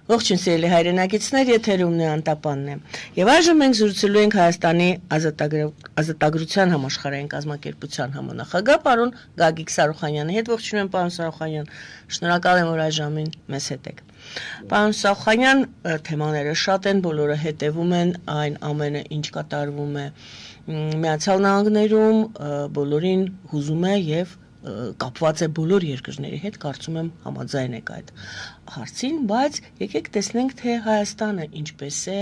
Ողջույն սիրելի հայրենակիցներ, եթերում է Անտապանն է։ Եվ այժմ մենք զրուցելու ենք Հայաստանի ազատագրության համաշխարհային կազմակերպության համանախագահ պարոն Գագիկ Սարուխանյանի հետ։ Ողջույն եմ, պարոն Սարուխանյան, շնորհակալ եմ, որ այժմին մեզ հետ եք։ Պարոն Սարուխանյան, թեմաները շատ են, բոլորը հետևում են այն ամենը, ինչ կատարվում է Միացյալ Նահանգներում, բոլորին հուզում է եւ կապված է բոլոր երկրների հետ, կարծում եմ համաձայն եք այդ հարցին, բայց եկեք տեսնենք, թե Հայաստանը ինչպես է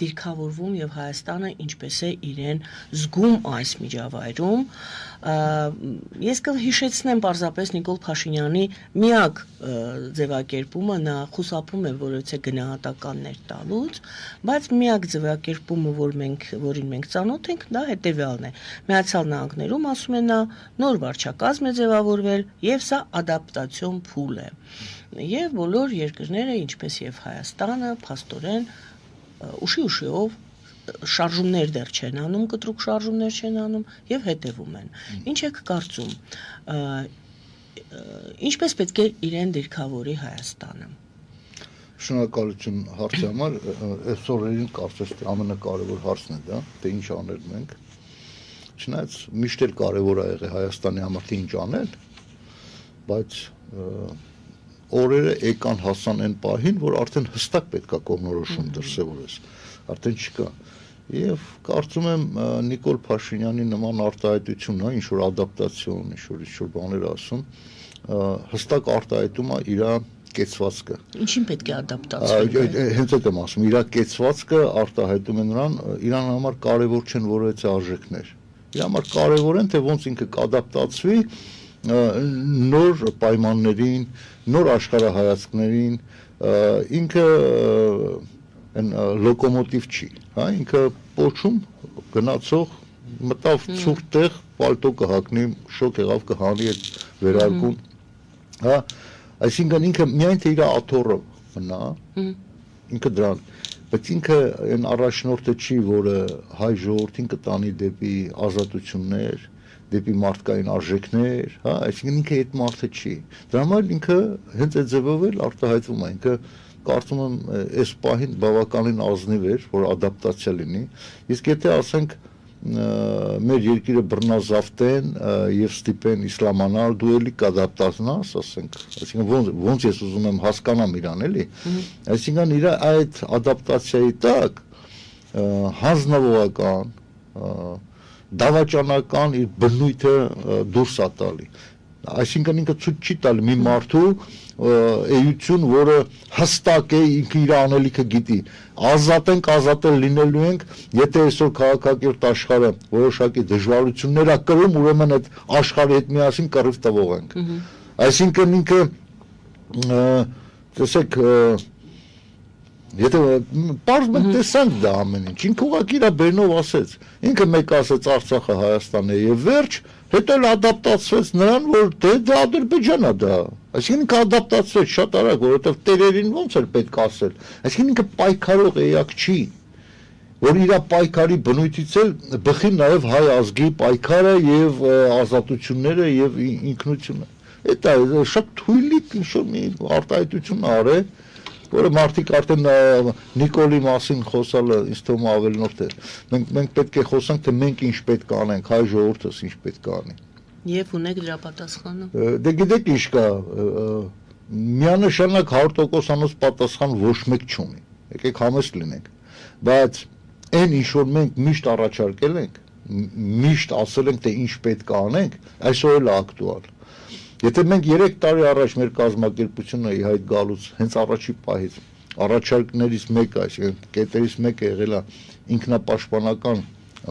դիրքավորվում եւ Հայաստանը ինչպես է իրեն զգում այս միջավայրում։ Ես կհիշեցնեմ պարզապես Նիկոլ Փաշինյանի միակ ձևակերպումը, նա խուսափում է որևէ գնահատականներ տալուց, բայց միակ ձևակերպումը, որին մենք ծանոթ ենք, դա հետեւյալն է։ Միացյալ Նահանգներում, ասում է նա, նոր վարչակազմ է ձևավորվել եւ սա ադապտացիոն փուլ է։ Եվ բոլոր երկրները, ինչպես եւ Հայաստանը, փաստորեն ուշի-ուշիով շարժումներ դեռ չեն անում, կտրուկ շարժումներ չեն անում եւ հետեւում են։ Ինչ եք կարծում, ինչպես պետք է իրեն դիրքավորի Հայաստանը։ Շնորհակալություն հարցի համար, այս օրերին կարծես թե ամենակարևոր հարցն է դա, թե ինչ անել մենք։ Չնայած միշտ էլ կարևոր է եղել Հայաստանի համար թե ինչ անել, բայց օրերը եկան հասան այն պահին, որ արդեն հստակ պետք է կողմնորոշում դրսևորես, արդեն չկա։ Եվ կարծում եմ Նիկոլ Փաշինյանի նման արտահայտությունը, ինչ որ ադապտացիոն, ինչ որ բաներ ասում, հստակ արտահայտում է իր կեցվածքը։ Ինչին պետք է ադապտացվել։ Հենց այդ եմ ասում, իր կեցվածքը արտահայտում է նրան, իրան համար կարևոր չեն որևէ արժեքներ։ Իր համար կարևոր են, թե ոնց ինքը կադապտացվի նոր պայմաններին, նոր աշխարհայացքներին, ինքը լոկոմոտիվ չի, հա, ինքը փոչում գնացող մտավ ցուրտ տեղ, պալտո կհակնի, շոկ եղավ կհանի այդ վերարկուն, հա, այսինքն ինքը միայն թե իր աթոռը մնա, ինքը դրան, բայց ինքը այն առաջնորդը չի, որը հայ ժողովրդին կտանի դեպի ազատություններ, դեպի մարդկային արժեքներ, հա, այսինքն ինքը այդ մարդը չի։ Դրա համար ինքը հենց այդ ձևով էլ արտահայտվում է, ինքը կարծում եմ այս պահին բավականին ազնիվ էր, որ ադապտացիա լինի։ Իսկ եթե ասենք մեր երկիրը բռնազավթեն եւ ստիպեն իսլամանալ, դու էլի կադապտացնաս, ասենք, այսինքն ոնց ես ուզում եմ հասկանամ իրան, էլի։ Այսինքն իր այդ ադապտացիայի տակ հանձնավորական դավաճանական իր բնույթը դուրս է տալի։ Այսինքն ինքը ցույց չի տալի մի մարդու էություն, որը հստակ է, ինքը իր անելիքը գիտի։ Ազատել լինելու ենք, եթե այսօր քաղաքակիրթ աշխարհը որոշակի դժվարություններ է կրում, ուրեմն այդ աշխարհի հետ միասին կռիվ տվող ենք։ Այսինքն ինքը տեսեք Եթե պարզ մենք տեսանք դա ամեն ինչ, ինքը ուղղակի իր բերնով ասեց, ինքը մեկ ասեց Արցախը Հայաստանն է եւ վերջ, հետո էլ ադապտացվեց նրան, որ դա Ադրբեջանն է դա, այսինքն ինքը ադապտացվեց շատ արագ, որովհետեւ տերերին ոնց էր պետք ասել, այսինքն ինքը պայքարող էակ չի, որ իր պայքարի բնույթից էլ բխի նաեւ հայ ազգի պայքարը եւ ազատությունները եւ ինքնությունը, դա շատ թույլիկ ինչ-որ մի արտահայտություն արել որը մարդիկ արդեն Նիկոլի մասին խոսալը ինձ թվում ավելնորդ է։ Մենք պետք է խոսանք, թե մենք ինչ պետք է անենք, հայ ժողովուրդս ինչ պետք է անի։ Եվ ունեք դրա պատասխանը։ Դե գիտեք ինչ կա, միանշանակ 100%-անոց պատասխան ոչ մեկ չունի։ Եկեք համեստ լինենք։ Բայց այն ինչ որ մենք միշտ առաջարկել ենք, միշտ ասել ենք, թե ինչ պետք է անենք, այսօր էլ է ակտուալ։ Եթե մենք 3 տարի առաջ մեր կազմակերպությունը ի հայտ գալուց հենց առաջի պահից առաջարկներից մեկը, այսինքն կետերից մեկը եղել է ինքնապաշտպանական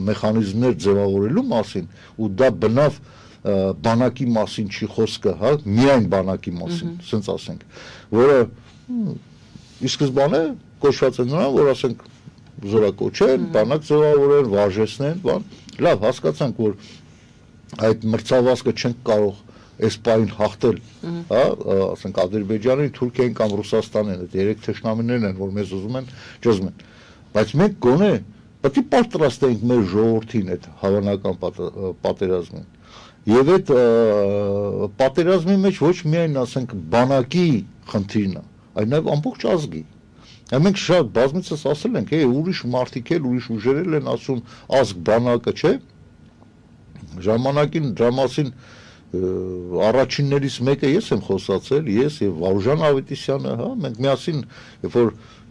մեխանիզմներ ձևավորելու մասին, ու դա բնավ բանակի մասին չի խոսքը, հա, միայն բանակի մասին, ասենց ասենք, որը ի սկզբանե կոչված է նրան, որ ասենք զորակոչեն, բանակ ձևավորեն, վարժեցնեն, բան, լավ հասկացանք, որ այդ մրցավազքը չենք կարող այս պայն հաղթել, հա, ասենք Ադրբեջանին, Թուրքիային կամ Ռուսաստանին, այդ երեք թշնամիներն են, որ մեզ ուզում են ճզմեն։ Բայց մենք գոնե պետք է պատրաստենք մեր ժողովրդին այդ հավանական պատերազմին։ Եվ այդ պատերազմի մեջ ոչ միայն ասենք բանակի խնդիրն է, այլ նաև ամբողջ ազգի։ Մենք շատ բազմիցս ասել ենք, ուրիշ մարդիկ էլ, ուրիշ ուժերել են ասում ազգ բանակը, չէ՞։ Ժամանակին դրա մասին առաջիններից մեկը ես եմ խոսացել, ես եւ Վարուժան Ավետիսյանը, հա, մենք միասին, երբ որ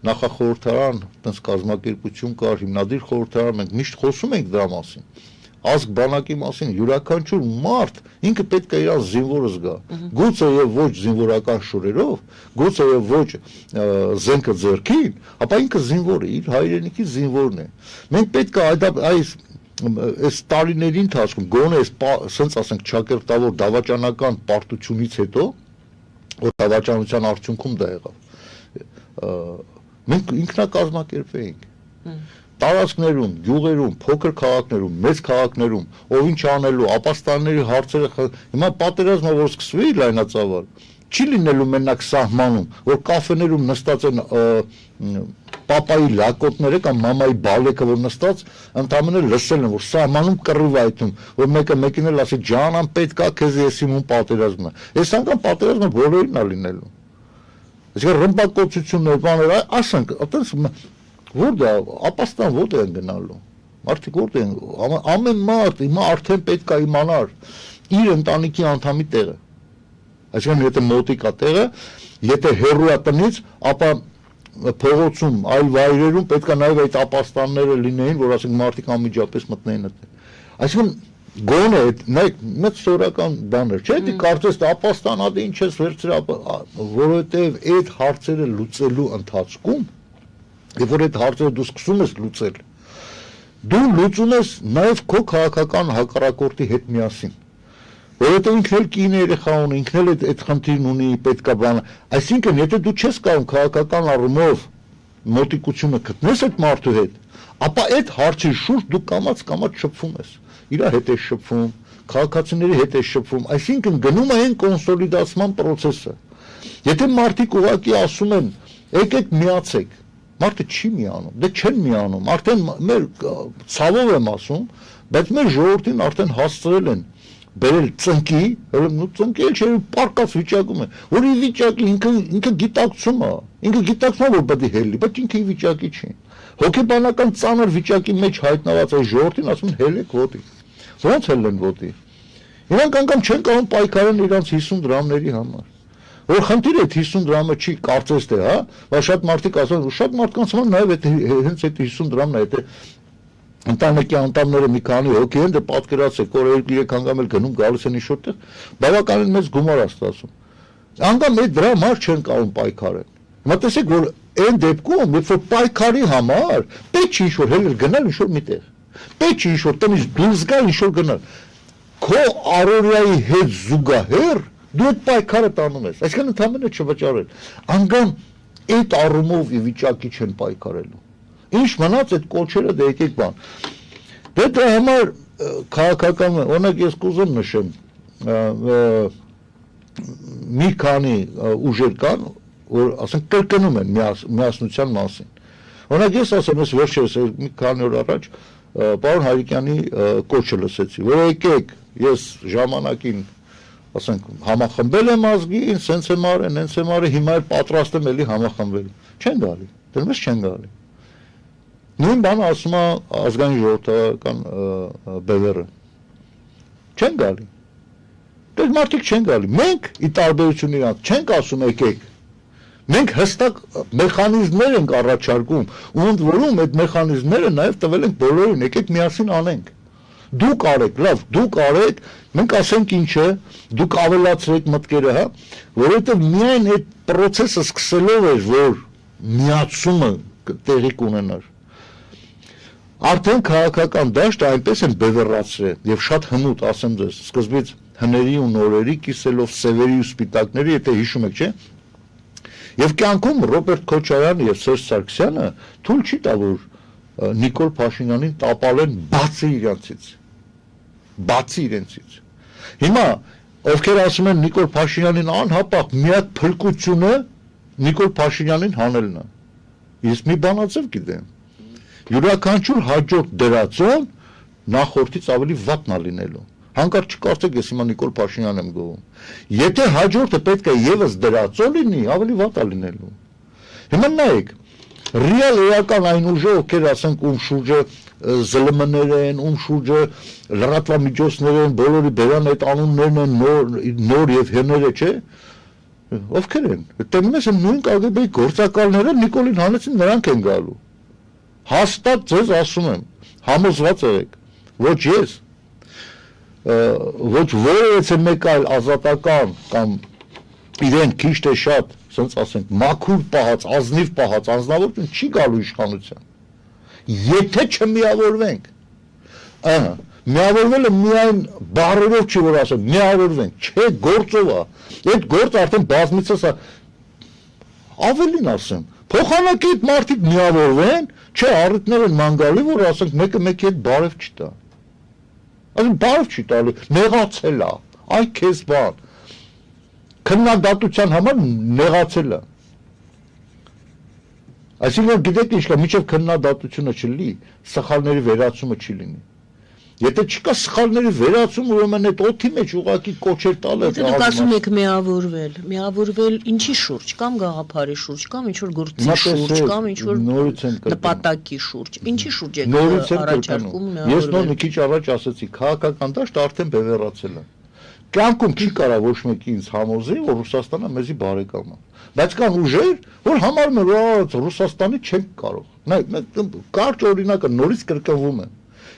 նախախորհրդարան, այդպես կազմակերպություն կար, հիմնադիր խորհրդարան, մենք միշտ խոսում ենք դրա մասին։ Ազգ բանակի մասին յուրաքանչյուր մարդ ինքը պետք է իր զինվորը զգա։ Գուցե եւ ոչ զինվորական շորերով, գուցե եւ ոչ զենքը ձեռքին, ապա ինքը զինվոր է, իր հայրենիքի զինվորն է։ Մենք պետք է այս տարիների ընթացքում գոնե ասենց ասենք ճակերտավոր դավաճանական պարտությունից հետո, որ դավաճանության արդյունքում դա եղավ, մենք ինքնակազմակերպեինք տարածքներում, գյուղերում, փոքր քաղաքներում, մեծ քաղաքներում, ով ինչ անելու, ապաստանների հարցերը, հիմա պատերազմը որ սկսվի լայնածավալ, չի լինելու մենակ սահմանում, որ կաֆեներում նստած են պապայի լակոտները կամ մամայի բալեկը որ նստած ընդամենը լսել են, որ սահմանում կռիվ այդում, որ մեկը մեկին էլ ասի ջանան պետք է քեզ ես իմ պատերազմը։ Այս անգամ պատերազմը բոլորին է լինելու։ Այսինքն ռմբակոծություններ, բաներ, ասենք, այտենց որտե ապաստան որտե են գնալու։ Մարդիկ որտե են, ամեն մարդ հիմա արդեն պետք է իմանար իր ընտանիքի անդամի տեղը։ Այսինքն եթե մոտիկ է տեղը, եթե հեռու է տնից, ապա փողոցում, այլ վայրերում պետք է նաև այդ ապաստանները լինեին, որ ասենք մարդիկ անմիջապես մտնեին այդտեղ։ Այսինքն գոնե մեծ սովորական բաներ, չէ՞, դի կարծես ապաստանադը ինչ ես վերցրել, որովհետև այդ հարցերը լուծելու ընթացքում, երբ որ այդ հարցերը դու սկսում ես լուծել, դու լուծում ես նաև քո քաղաքական հակառակորդի հետ միասին։ Որովհետև ինքն էլ կին երեխա ունի, ինքն էլ այդ խնդիրն ունի, պետքա բանը։ Այսինքն, եթե դու չես կարող քաղաքական առումով մոտիկությունը գտնես այդ մարդու հետ, ապա այդ հարցի շուրջ դու կամաց շփվում ես։ Իր հետ ես շփվում, քաղաքացիների հետ ես շփվում, այսինքն գնում է այն կոնսոլիդացման process-ը։ Եթե մարդիկ ուղղակի ասում են, եկեք միացեք, մարդը չի միանում, դե չեն միանում, արդեն մեր ցավով եմ ասում, բայց մեր ժողովրդին արդեն հասցրել են բերել ծնկի, ծնկի էլ չէ, պարկած վիճակում է, որ ի վիճակի ինքը գիտակցում է, որ պետք է հելլի, բայց ինքը ի վիճակի չի։ Հոգեբանական ծանր վիճակի մեջ հայտնված այս ժողովրդին ասում են հելեք ոտի։ Ո՞նց հելեն ոտի։ Իրանք անգամ չեն կարող պայքարել իրանց 50 դրամների համար։ Որ խնդիրը 50 դրամը չի կարծես թե, հա, բայց շատ մարդիկ ասում են, շատ մարդկանց համար նաև հենց այդ 50 դրամն է, եթե ընտանեկան անդամները մի քանի հոգի են, դե պատկերացեք, որ 2-3 անգամ էլ գնում գալիս են ինչ-որտեղ, բավականին մեծ գումար է ստացվում։ Անգամ այդ դրա համար չեն կարող պայքարել։ Հիմա տեսեք, որ այն դեպքում, երբ որ պայքարի համար պետք չի ինչ-որ հելել գնալ ինչ-որ միտեղ։ Պետք չի ինչ-որ տնից դուրս գալ ինչ-որ գնալ։ Քո առօրյայի հետ զուգահեռ դու այդ պայքարը տանում ես, այսինքն ընդհանրապես չվճարել։ Անգամ այդ առումով ի վիճակի չեն պայքարելու։ Ինչ մնաց այդ կոչերը դե եկեք բան։ Դե դրա համար քաղաքական օրինակ ես կուզեմ նշեմ մի քանի ուժեր կան, որ ասենք կրկնում են միասնության մասին։ Օրինակ ես ասեմ, ես վերջերս մի քանի օր առաջ պարոն Հարիկյանի կոչը լսեցի, որ եկեք, ես ժամանակին ասենք համախմբել եմ ազգին, սենց եմ արել, նենց եմ արել, հիմա էլ պատրաստ եմ էլի համախմբել։ Չեն գալի, դեռ չեն գալի։ Նույն բանը ասում է ազգային ժողովրդական բևեռը։ Չեն գալի։ Դες մարդիկ չեն գալի։ Մենք ի տարբերություն իրանց չենք ասում եկեք։ Մենք հստակ մեխանիզմներ ենք առաջարկում, ու ընդ որում այդ մեխանիզմները նաև տվել ենք բոլորին, եկեք միասին անենք։ Դուք արեք, լավ, դուք արեք, մենք ասենք ինչ է, դուք ավելացրեք մտքերը, հա, որովհետև միայն այդ process-ը սկսելով էր, որ միացումը տեղի կունենար։ Արդեն քաղաքական դաշտը այնպես են բևեռացրել եւ շատ հմուտ, ասեմ ձեզ, սկզբից հների ու նորերի կիսելով սևերի ու սպիտակների, եթե հիշում եք, չէ՞։ Եվ կյանքում Ռոբերտ Քոչարյանը եւ Սերժ Սարգսյանը թույլ չի տա, որ Նիկոլ Փաշինյանին տապալեն բացի իրենցից։ Հիմա ովքեր ասում են Նիկոլ Փաշինյանին անհապաղ միակ փրկությունը Նիկոլ Փաշինյանին հանելն է։ Ես մի բանացավ գիտեմ։ Յուրաքանչյուր հաջորդ դրածոն նախորդից ավելի վատն է լինելու։ Հանկարծ չկարծեք ես հիմա Նիկոլ Փաշինյանն եմ գովում։ Եթե հաջորդը պետք է եւս դրածո լինի, ավելի վատ է լինելու։ Հիմա նայեք, ռեալ էական այն ուժը, ովքեր ասենք ում շուրջը ԶԼՄ-ներ են, ում շուրջը լրատվամիջոցներ են, բոլորի բերան այդ անուններն են նոր եւ հերները, չէ՞։ Ովքեր են։ Տենում ես նույն KGB-ի գործակալները Նիկոլին հանեցին, նրանք են գալու։ Հաստատ ձեզ ասում եմ, համոզված եղեք, ոչ ես, ոչ որևէ մեկ այլ ազատական կամ իրեն քիչ թե շատ, ասենք ասենք, մաքուր պահած, ազնիվ պահած անձնավորություն չի գալու իշխանության։ Եթե չմիավորվենք, միավորվելը միայն բառերով չի որ ասեմ, միավորվենք, չէ գործով է, այդ գործը արդեն բազմիցս է, ավելին ասեմ, փոխանակի այդ մարդիկ միավորվեն, չէ առիթներ են ման գալի, որ ասենք մեկը մեկի հետ բարև չտա, ասենք բարև չի տալի, նեղացել է, այ քեզ բան, քննադատության համար նեղացել է, այսինքն գիտեք ինչ կա, մինչև քննադատությունը չլինի, սխալների վերացումը չի լինի։ Եթե չկա սխալների վերացում, ուրեմն այդ օդի մեջ ուղղակի կոչեր տալը։ Եթե դուք ասում եք միավորվել ինչի շուրջ, կամ գաղափարի շուրջ, կամ ինչ որ գործի շուրջ, կամ ինչ որ նպատակի շուրջ, ինչի շուրջ եք առաջարկում միավորվել։ Ես նոր մի քիչ առաջ ասացի, քաղաքական դաշտը արդեն բևեռացել է։ Կյանքում չի կարա ոչ մեկի ինձ համոզի, որ Ռուսաստանը մեզի բարեկամ է։ Բայց կան ուժեր, որ համարում են, որ Ռուսաստանի չենք կարող։ Կարճ օրինակը նորից կրկնվում է։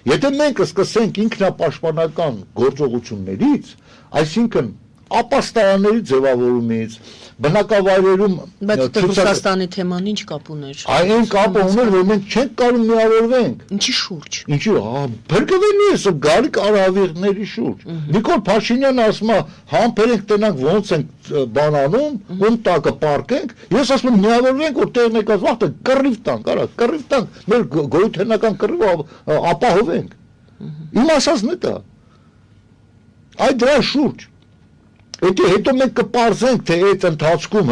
Եթե մենք սկսենք ինքնապաշտպանական գործողություններից, այսինքն ապաստարանների ձևավորումից, բնակավայրերում բայց Ռուսաստանի թեման ինչ կապ ուներ։ Այն կապը ուներ, որ մենք չենք կարող միավորվենք։ Ինչի շուրջ։ Ինչի, բերկվելի է սա գալի կարավիղների շուրջ։ Նիկոլ Փաշինյանը ասում է, համբերենք տենանք ոնց ենք բանանում, ում տակը պարկենք, ես ասում եմ միավորվենք, որ տեղն եկած վաղտը կռիվ տանք, արա, կռիվ տանք, մեր գոյութենական կռիվը ապահովենք։ Իմ ասածն է դա։ Այդ դրա շուրջ Հետո մենք կպարզենք, թե այդ ընթացքում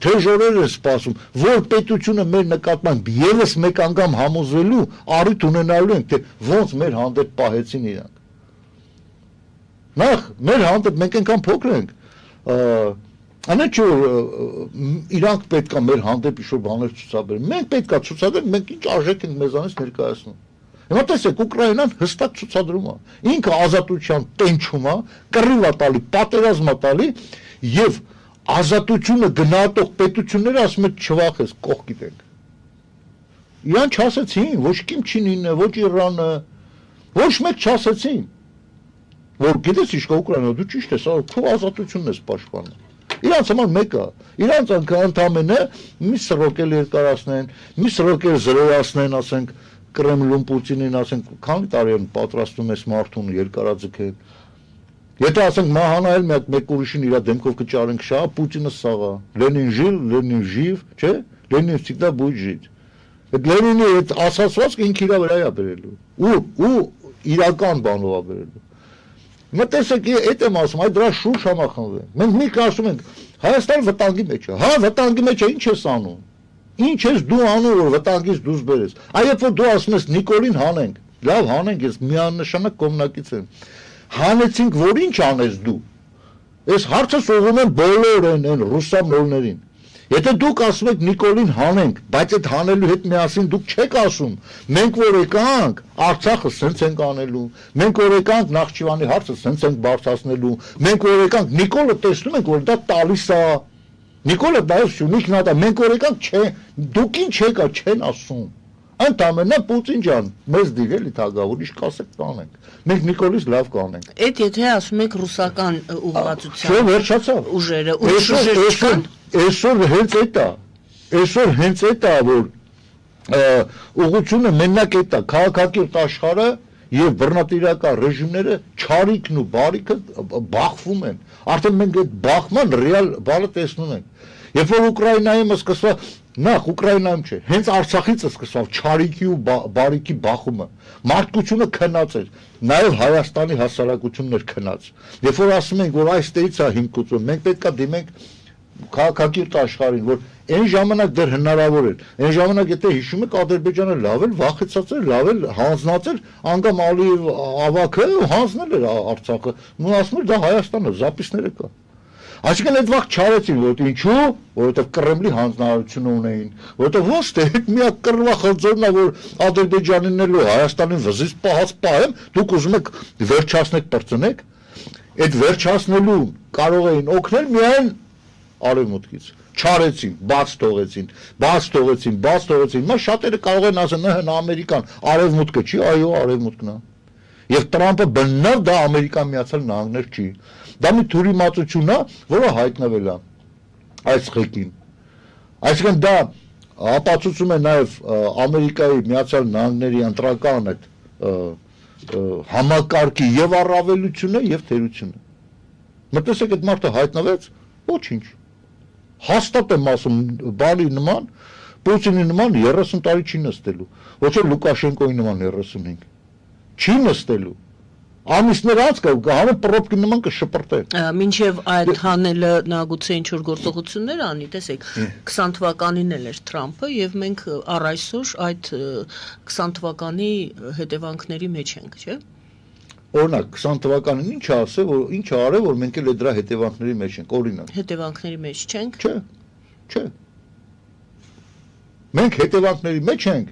թեժորեր է սպասում, որ պետությունը մեր նկատմամբ ևս մեկ անգամ համոզվելու առիթ ունենալու ենք, թե ոնց մեր հանդեպ պահեցին իրանք։ Նախ, մեր հանդեպ մենք այնքան փոքր ենք, անեն չէ որ իրանք պետք է մեր հանդեպ ինչ-որ բաներ ցուցաբերեն, մենք պետք է ցուցադրենք, մենք ինչ արժեք ենք մեզանից ներկայացնում։ Հիմա տեսեք, Ուկրաինան հստակ ցուցադրում է, ինքը ազատության տենչում է, կռիվ է տալի, պատերազմ է տալի եւ ազատությունը գնահատող պետությունները ասում են չվախես, կողքիդ ենք։ Իրան չասեցին, ոչ Կիմչինինը, ոչ Իրանը, ոչ մեկ չասեցին, որ գիտես ինչ կա Ուկրաինա, դու ճիշտ ես, քո ազատությունն ես պաշտպանում։ Իրանց համար մեկը, իրանց ընդամենը մի սրոկել երկարացնեն, մի սրոկել զրոյացնեն, ասենք Կրեմլում Պուտինին ասենք, քանի տարի են պատրաստում ես մարդուն երկարաձգել։ Եթե ասենք մահանայել մեկ ուրիշին իր դեմքով կճարենք շա, Պուտինը սաղա։ Լենին ժիլ, Լենին ժիվ, չէ՞։ Լենին всегда будет жить։ Այդ Լենինի այդ ասացվածքը ինքը իր վրա է բերելու։ Ու իրական բանով է բերելու։ Հիմա տեսեք, այդ եմ ասում, այդ դրա շուրջ համախմբվենք։ Մենք մի կարծում ենք, Հայաստանը վտանգի մեջ է։ Հա, վտանգի մեջ է, ինչ ես անում։ Ինչ ես դու անում, որ վտանգից դուրս բերես։ Այո, որ դու ասում ես Նիկոլին հանենք, լավ հանենք, ես միանշանակ կողմնակից եմ։ Հանեցինք, որ ինչ անես դու։ Այս հարցը սողում են բոլոր են ռուսամոլներին։ Եթե դուք ասում եք Նիկոլին հանենք, բայց այդ հանելու հետ միասին դուք չեք ասում, մենք որ եկանք, Արցախը սենց ենք անելու, մենք որ եկանք Նախճիվանի հարցը սենց ենք բարձրացնելու, մենք որ եկանք Նիկոլը տեսնում ենք, որ դա տալիս է։ Նիկոլը դայս շունիքն ատա, մենք որ եկանք չէ, դուք ինչ եկա չեն ասում։ Ընդամենը Պուտին ջան, մեզ դիրելի թագավոր, ինչ կասեք կանենք։ Մենք Նիկոլից լավ կանենք։ Այդ եթե ասում եք ռուսական ուղղվածության։ Չէ, վերջացավ։ Ուժերը, ուժեր չկան։ Այսօր հենց այդ է, որ ուղղությունը մենակ այդ է, քաղաքակիրթ աշխարհը եւ բռնատիրական ռեժիմները չարիքն ու բարիքը բախվում են։ Արդեն մենք այդ բախման ռեալ բանը տեսնում ենք։ Երբ որ Ուկրաինայում սկսվա, նախ Ուկրաինայում չէ, հենց Արցախից սկսավ չարիքի ու բարիքի բախումը, մարդկությունը քնած էր, նաև Հայաստանի հասարակությունն էր քնած։ Երբ որ ասում ենք, որ այստեղից է հիմքուցում, մենք պետք է դիմենք քաղաքակիրթ աշխարհին, որ այն ժամանակ դեռ հնարավոր էր, այն ժամանակ եթե հիշում եք Ադրբեջանը լավ էր վախեցած էր, լավ էր հանձնած էր, անգամ Ալիև ավագը հանձնել էր Արցախը, ու ասում էր դա Հայաստանն է, զապիսները կա։ Այսինքն այդ վաղ չարեցին, որ ինչու, որովհետև Կրեմլի հանձնարարությունը ունեին, որովհետև ոչ թե այդ միակ կռվախղձորն է, որ Ադրբեջանին ու Հայաստանին վզից պահեմ, դուք ուզում եք վերջացնեք պրծնեք, այդ վերջացնելու կարող էին օգնել միայն արևմուտքից, չարեցին, բաց թողեցին, հիմա շատերը կարող են ասել, Ամերիկան, արևմուտքը չի, այո, արևմուտքն է, և Տրամպը բնավ դա Ամերիկան Միացյալ Նահանգներ չի, դա մի թյուրիմացություն է, որը հայտնվել է այս խեկին, այսինքն դա ապացուցում է նաև Ամերիկայի Միացյալ Նահանգների ընտրական համակարգի և առավելությունը և թերությունը, մտեսեք այդ մարդը հայտնվեց, ոչինչ, հաստատ եմ ասում բանի նման, Պուտինի նման 30 տարի չի նստելու, ոչ էլ Լուկաշենկոյի նման 35, չի նստելու, ամիսներ անց կհանը պրոպկի նման կշպրտեն։ Մինչև այդ հանելը նա գուցե ինչ-որ գործողություններ անի, տեսեք, 20 թվականին էլ էր Թրամփը և մենք առ այսօր այդ 20 թվականի հետևանքների մեջ ենք, չէ՞։ Օրինակ 20 թվականին ինչ ասե, որ ինչ արել, որ մենք էլ դրա հետևանքների մեջ ենք, օրինակ։ Հետևանքների մեջ չենք։ Չէ։ Մենք հետևանքների մեջ ենք,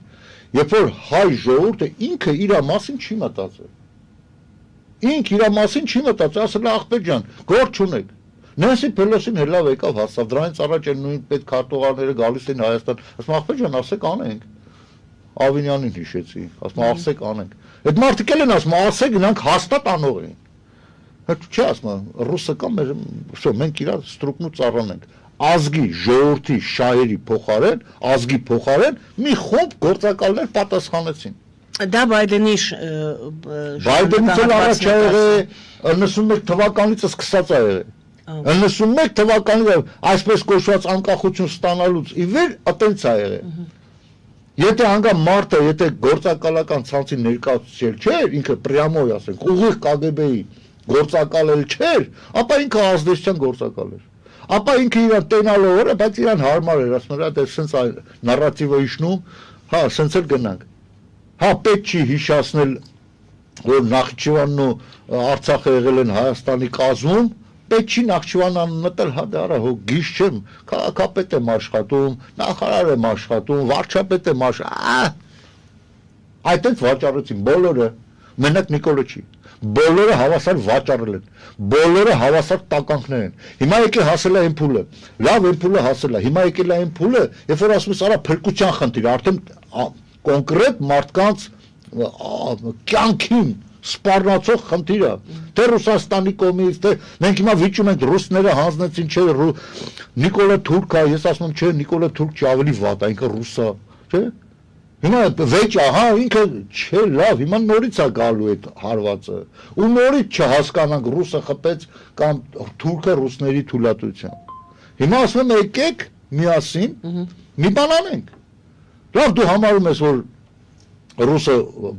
երբ որ հայ ժողովուրդը ինքը իր մասին չի մտածել։ Ինք իր մասին չի մտածել, ասել է ախպեր ջան, գործ չունեք։ Նենսի Փելոսին հելավ եկավ հասավ, դրանից առաջ էլ նույն պետքարտուղարները գալիս էին Հայաստան, ասում ախպեր ջան, ասեք անենք։ Ավինյանին հիշեցի, ասում ասեք անենք։ Այդ մարդիկ էլ են ասում, ասեք նրանք հաստատ անող էին։ Հետ չի ասում, ռուսը կամ մենք իրար ստրուկնու ծառան ենք։ Ազգի, ժողովրդի, շահերի փոխարեն, ազգի փոխարեն մի խումբ գործակալներ պատասխանեցին։ Դա Բայդենի Բայդենից էլ առաջ է եղել, 91 թվականից սկսած է եղել։ 91 թվականից այսպես կոչված անկախություն ստանալուց ի վեր այտենց է եղել։ Եթե անգամ մարդը, եթե գործակալական ցանցի ներկայացուցիչ չէր, ինքը պրյամոյ ասենք, ուղիղ KGB-ի գործակալ էլ չէր, ապա ինքը ազդեցության գործակալ էր։ Ապա ինքը իրան տենալով էր, բայց իրան հարմար էր, ասում էր, դա սենց նարատիվը իշնում, հա, սենց էլ գնանք։ Հա, պետք չի հիշացնել, որ Նախիջևանն ու Արցախը եղել են Հայաստանի կազմում, պետք չի Նախիջևան մտել, հա դա հո գիշ չեմ, քաղաքապետ եմ աշխատում, նախարար եմ աշխատում, վարչապետ եմ աշխատում, այդտենց վաճառեցին բոլորը, մենակ Նիկոլը չի, բոլորը հավասար վաճառել են, բոլորը հավասար տականքներ են, հիմա եկել հասել է այն փուլը, լավ այն փուլը հասել է, հիմա եկել է այն փուլը, երբ որ ասում ես արա փրկության խնդիր, արդեն կոնկրետ մարդկանց կյանքին սպառնացող խնդիրը, թե Ռուսաստանի կողմից, թե մենք հիմա վիճում ենք ռուսները հանձնեցին, չէ, Նիկոլա Թուրք է, ես ասում եմ, չէ, Նիկոլա Թուրք չի ավելի վատ, ինքը ռուս է, չէ։ Հիմա վեճ է, հա, ինքը չէ, լավ, հիմա նորից է գալու այդ հարվածը, ու նորից չհասկանանք ռուսը խփեց կամ թուրքը ռուսների թույլատվությամբ։ Հիմա ասում եմ, եկեք միասին մի բան անենք։ Լավ, դու համարում ես, որ ռուսը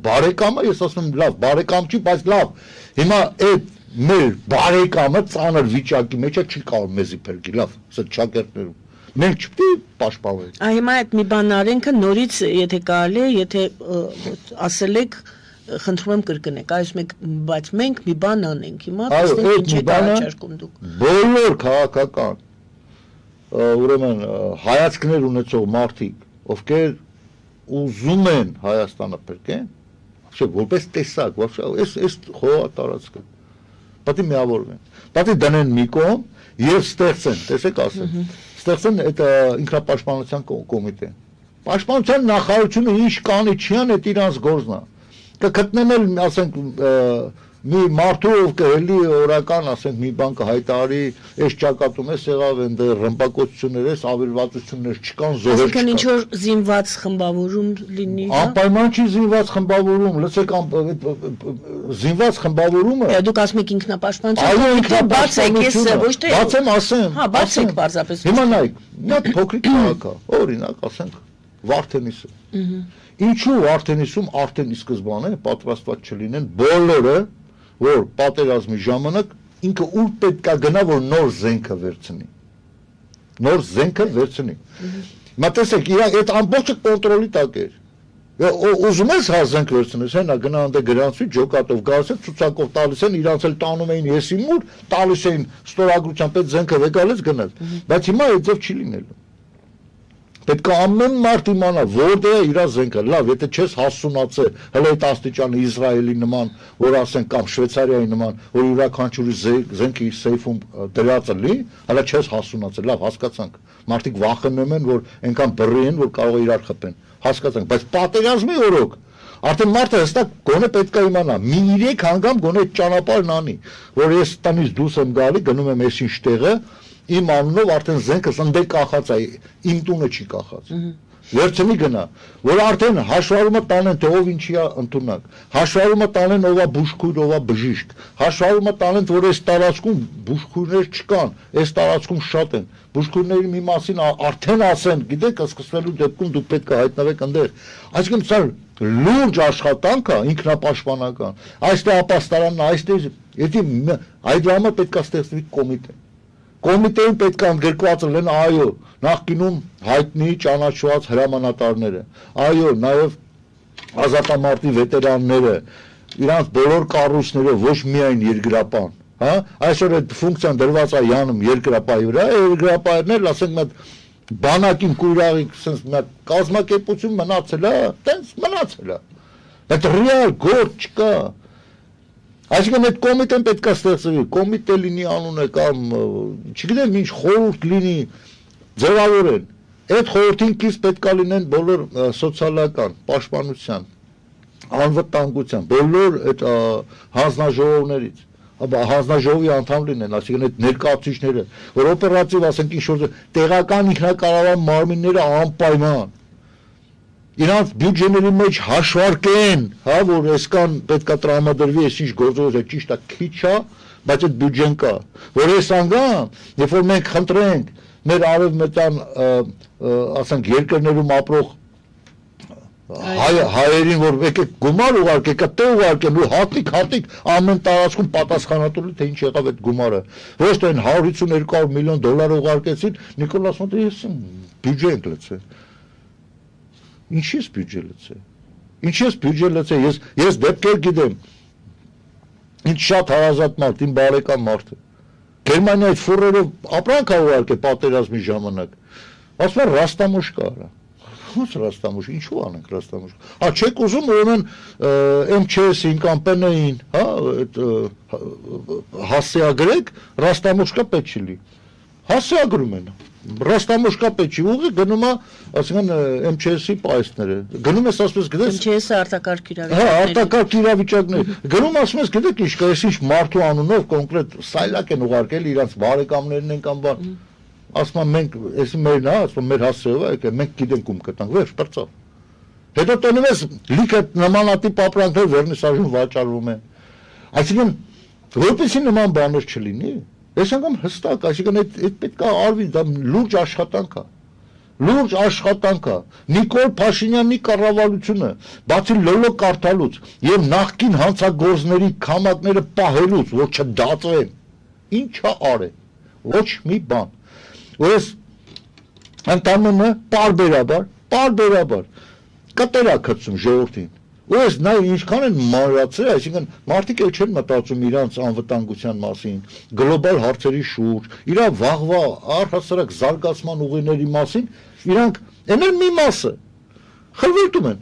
բարեկամ է, ես ասում եմ, լավ, բարեկամ չի, բայց լավ, հիմա այդ մեր բարեկամը ծանր վիճակի մեջ է, չի կարող մեզի փրկի, լավ, սա ճակերտներում, մենք չպետք է պաշտպանվենք։ Հիմա այդ մի բան արենք, նորից, եթե կարելի է, եթե ասել եք, խնդրում եմ կրկնեք, ասում եք, բայց մենք մի բան անենք, հիմա տեսնենք ինչ եք առաջարկում դուք։ Բոլոր քաղաքական, ուրեմն հայացքներ ունեցող մարդիկ, ովքեր ուզում են Հայաստանը փրկեն, որպես տեսակ, այս խոհատարածքը, պետք է միավորվեն, պետք է դնեն մի կողմ եւ ստեղծեն, տեսեք ասեմ, ստեղծեն այդ ինքնապաշտպանության կոմիտեն։ Պաշտպանության նախարարությունը ինչ կանի չի ան, այդ իրանց գործն է։ Կգտնեն էլ, ասենք, մի մարդու կհելի օրական, ասենք, մի բան կհայտարարի, այս ճակատում է եղավ, այնտեղ ռմբակոծություններ է, ավերվածություններ չկան, զոհեր չկան։ Այսինքն ինչ որ զինված խմբավորում լինի, հա։ Անպայման չի զինված խմբավորում, լսեք, զինված խմբավորումը։ Դուք ասում եք ինքնապաշտպանություն, Այո, թե բացեք, ես ոչ թե։ Բացեմ, ասեմ։ Հա, բացեք պարզապես։ Հիմա նայեք, մի հատ փոքրիկ քաղաք է, օրինակ, ասենք, Վարդենիսը։ Ինչու Վարդենիսում արդեն ի սկզբանե պատրաստված չլինեն բոլորը, որ պատերազմի ժամանակ ինքը ուր պետք է գնա, որ նոր զենքը վերցնի։ Նոր զենքը վերցնի։ Հիմա տեսեք, իր այդ ամբողջը կոնտրոլի տակ էր։ Ուզում ես հա զենք վերցնես, հենա գնա անդե գրանցվի ջոկատով գալիս են, ցուցակով տալիս են, իրանց էլ տանում էին եսի մուր, տալիս էին ստորագրությամբ այդ զենքը վեկալից գնաց։ Բայց հիմա այդ ձև չի լինելու։ Պետք է ամեն մարդ իմանա, որտեղ է իր զենքը։ Լավ, եթե չես հասունացել, հələ այդ աստիճանը Իսրայելի նման, որ ասեն կամ Շվեյցարիայի նման, որ յուրաքանչյուրի զենքը իր սեյֆում դրածը լի, հələ չես հասունացել։ Լավ, հասկացանք։ Մարդիկ վախենում են, որ այնքան բռի են, որ կարող է իրար խփեն։ Հասկացանք, բայց պատերազմի օրոք արդեն մարդը հստակ գոնե պետք է իմանա, մի 3 անգամ գոնե ճանապարհն անի, որ ես տնից դուրս եմ գալի, գնում եմ այսինչ տեղը, իմ անունով արդեն զենքը սնդե կախած է, իմ տունը չի կախած։ Վերցնի գնա, որ արդեն հաշվառումը տանեն, թե ով ինչի է ընդունակ, հաշվառումը տանեն ով է բուժքույր, ով է բժիշկ, հաշվառումը տանեն, որ այս տարածքում բուժքույրներ չկան, այս տարածքում շատ են, բուժքույրների մի մասին արդեն ասեն, գիտեք, սկսվելու դեպքում դուք պետք է հայտնվեք այնտեղ, այսինքն սա լուրջ աշխատանք է, ինքնապաշտպանական, այստեղ ապաստարանն, այստեղ, այդ ժամանակ պետք է ստեղծվի կոմիտե։ Կոմիտեին պետք է ընդգրկված լինեն, այո, նախկինում հայտնի ճանաչված հրամանատարները, այո, նաև ազատամարտի վետերանները, իրանց բոլոր կառույցները, ոչ միայն երկրապահ, հա, այսօր այդ ֆունկցիան դրված է յանում երկրապահի վրա, երկրապահներն ասենք մի բանակին կույրաղի, sense մի կազմակերպություն մնացել է, տենց մնացել է։ Բայց ռեալ գործ չկա։ Այսինքն այդ կոմիտեն պետք է ստեղծվի, կոմիտե լինի անունը կամ չգիտեմ ինչ խորհուրդ լինի, ձևավորեն։ Այդ խորհրդին կից պետք է լինեն բոլոր սոցիալական, պաշտպանության, անվտանգության, բոլոր այդ հանձնաժողովներից, հանձնաժողովի անդամ լինեն, այսինքն այդ ներկայացուցիչները, որ օպերատիվ ասենք ինչ-որ տեղական ինքնակառավարման մարմինները անպայման իրանց բյուջեների մեջ հաշվարկեն, հա, որ այսքան պետք է տրամադրվի այսինչ գործողություն, ճիշտ է, քիչ է, բայց այդ բյուջեն կա, որ այս անգամ, երբ որ մենք խնդրենք մեր արևմտյան, ասենք, երկրներում ապրող հայերին, որ եկեք գումար ուղարկեք, տե ուղարկեն, ու հատիկ ամեն տարածքում պատասխանատու թե ինչ եղավ այդ գումարը, ոչ թե 150-200 միլիոն դոլար ուղարկեցին, Նիկոլաս ասում ես բյուջե ենք լցել։ Ինչի՞ս բյուջե լցե, ես դեպքեր գիտեմ, ինչ շատ հարազատ մարդ, իմ բարեկամ մարդը, Գերմանիայի ֆուրերով ապրանք ուղարկել պատերազմի ժամանակ, ասում են ռաստամուշկա արա, ո՞նց ռաստամուշկա, ինչու անենք ռաստամուշկա, հա չեք ուզում ուրեմն MÇS-ին կամ ՊՆ-ին, հա, հասցեագրեք, ռաստամուշկա պետք չի լի, հասցեագրում են, ռաստամուշկա պետք չի, ուղղի գնում է, ասենք MÇS-ի պայսները, գնում ես ասում ես գիտես MÇS-ը արտակարգ իրավիճակներ։ Հա, արտակարգ իրավիճակներ, գնում ասում ես գիտեք ինչ կա, այսինչ մարդու անունով կոնկրետ սայլակ են ուղարկել իրանց բարեկամներն են կամ բան, ասում են մենք, այսի մերն է, ասում մեր հասցեով է, մենք գիտենք ում կտանք, վերջ, պրծավ։ Հետո տնում ես լիքը նմանատիպ ապրանքներ վերնիսաժում վաճառվում են։ Այսինքն որպեսզի նման բաներ չլինի, այս անգամ հստակ, այսինքն այդ պետք է արվի, դա լուրջ աշխատանք է։ Լուրջ աշխատանք է։ Նիկոլ Փաշինյանի կառավարությունը, բացի լոլո կարդալուց եւ նախկին հանցագործների քամակները պահելուց, որ չդատվեն, ինչ է արել։ Ոչ մի բան։ Որս ընդամենը պարբերաբար կտերա գցում ժողովրդին։ Որս նա ինչքան են մանրացել, այսինքն մարդիկ էլ չեն մտածում իրանց անվտանգության մասին, գլոբալ հարցերի շուրջ, իր վաղվա առհասարակ զարգացման ուղիների մասին, իրանք այնր մի մասը խլվելտում են։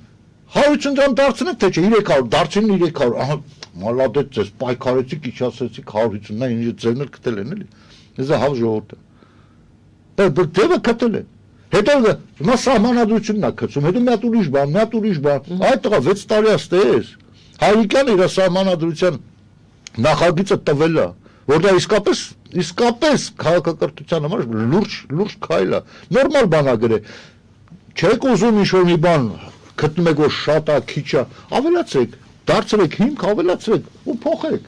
150 դրամ դարձնեք, թե չէ 300, դարձին 300, ահա մալադեց ձեզ, պայքարեցիք, իջացեցիք 150, նա ինչ ձերն էլ գտել են էլի։ Ես հավ ժողովուրդը։ Բայց դեպը գտել են։ Հետո հիմա սահմանադրությունն է գցում, հետո մի հատ ուրիշ բան, այդ տղա 6 տարի է ստես։ Հայրիկյանը իր սահմանադրության նախագիծը տվել է, որ դա իսկապես քաղաքակրթության համար լուրջ քայլ է, նորմալ բան է գրել, չեք ուզում ինչ-որ մի բան գտնում եք, որ շատ է, քիչ է, ավելացրեք, դարձրեք հիմք, ավելացրեք ու փոխեք,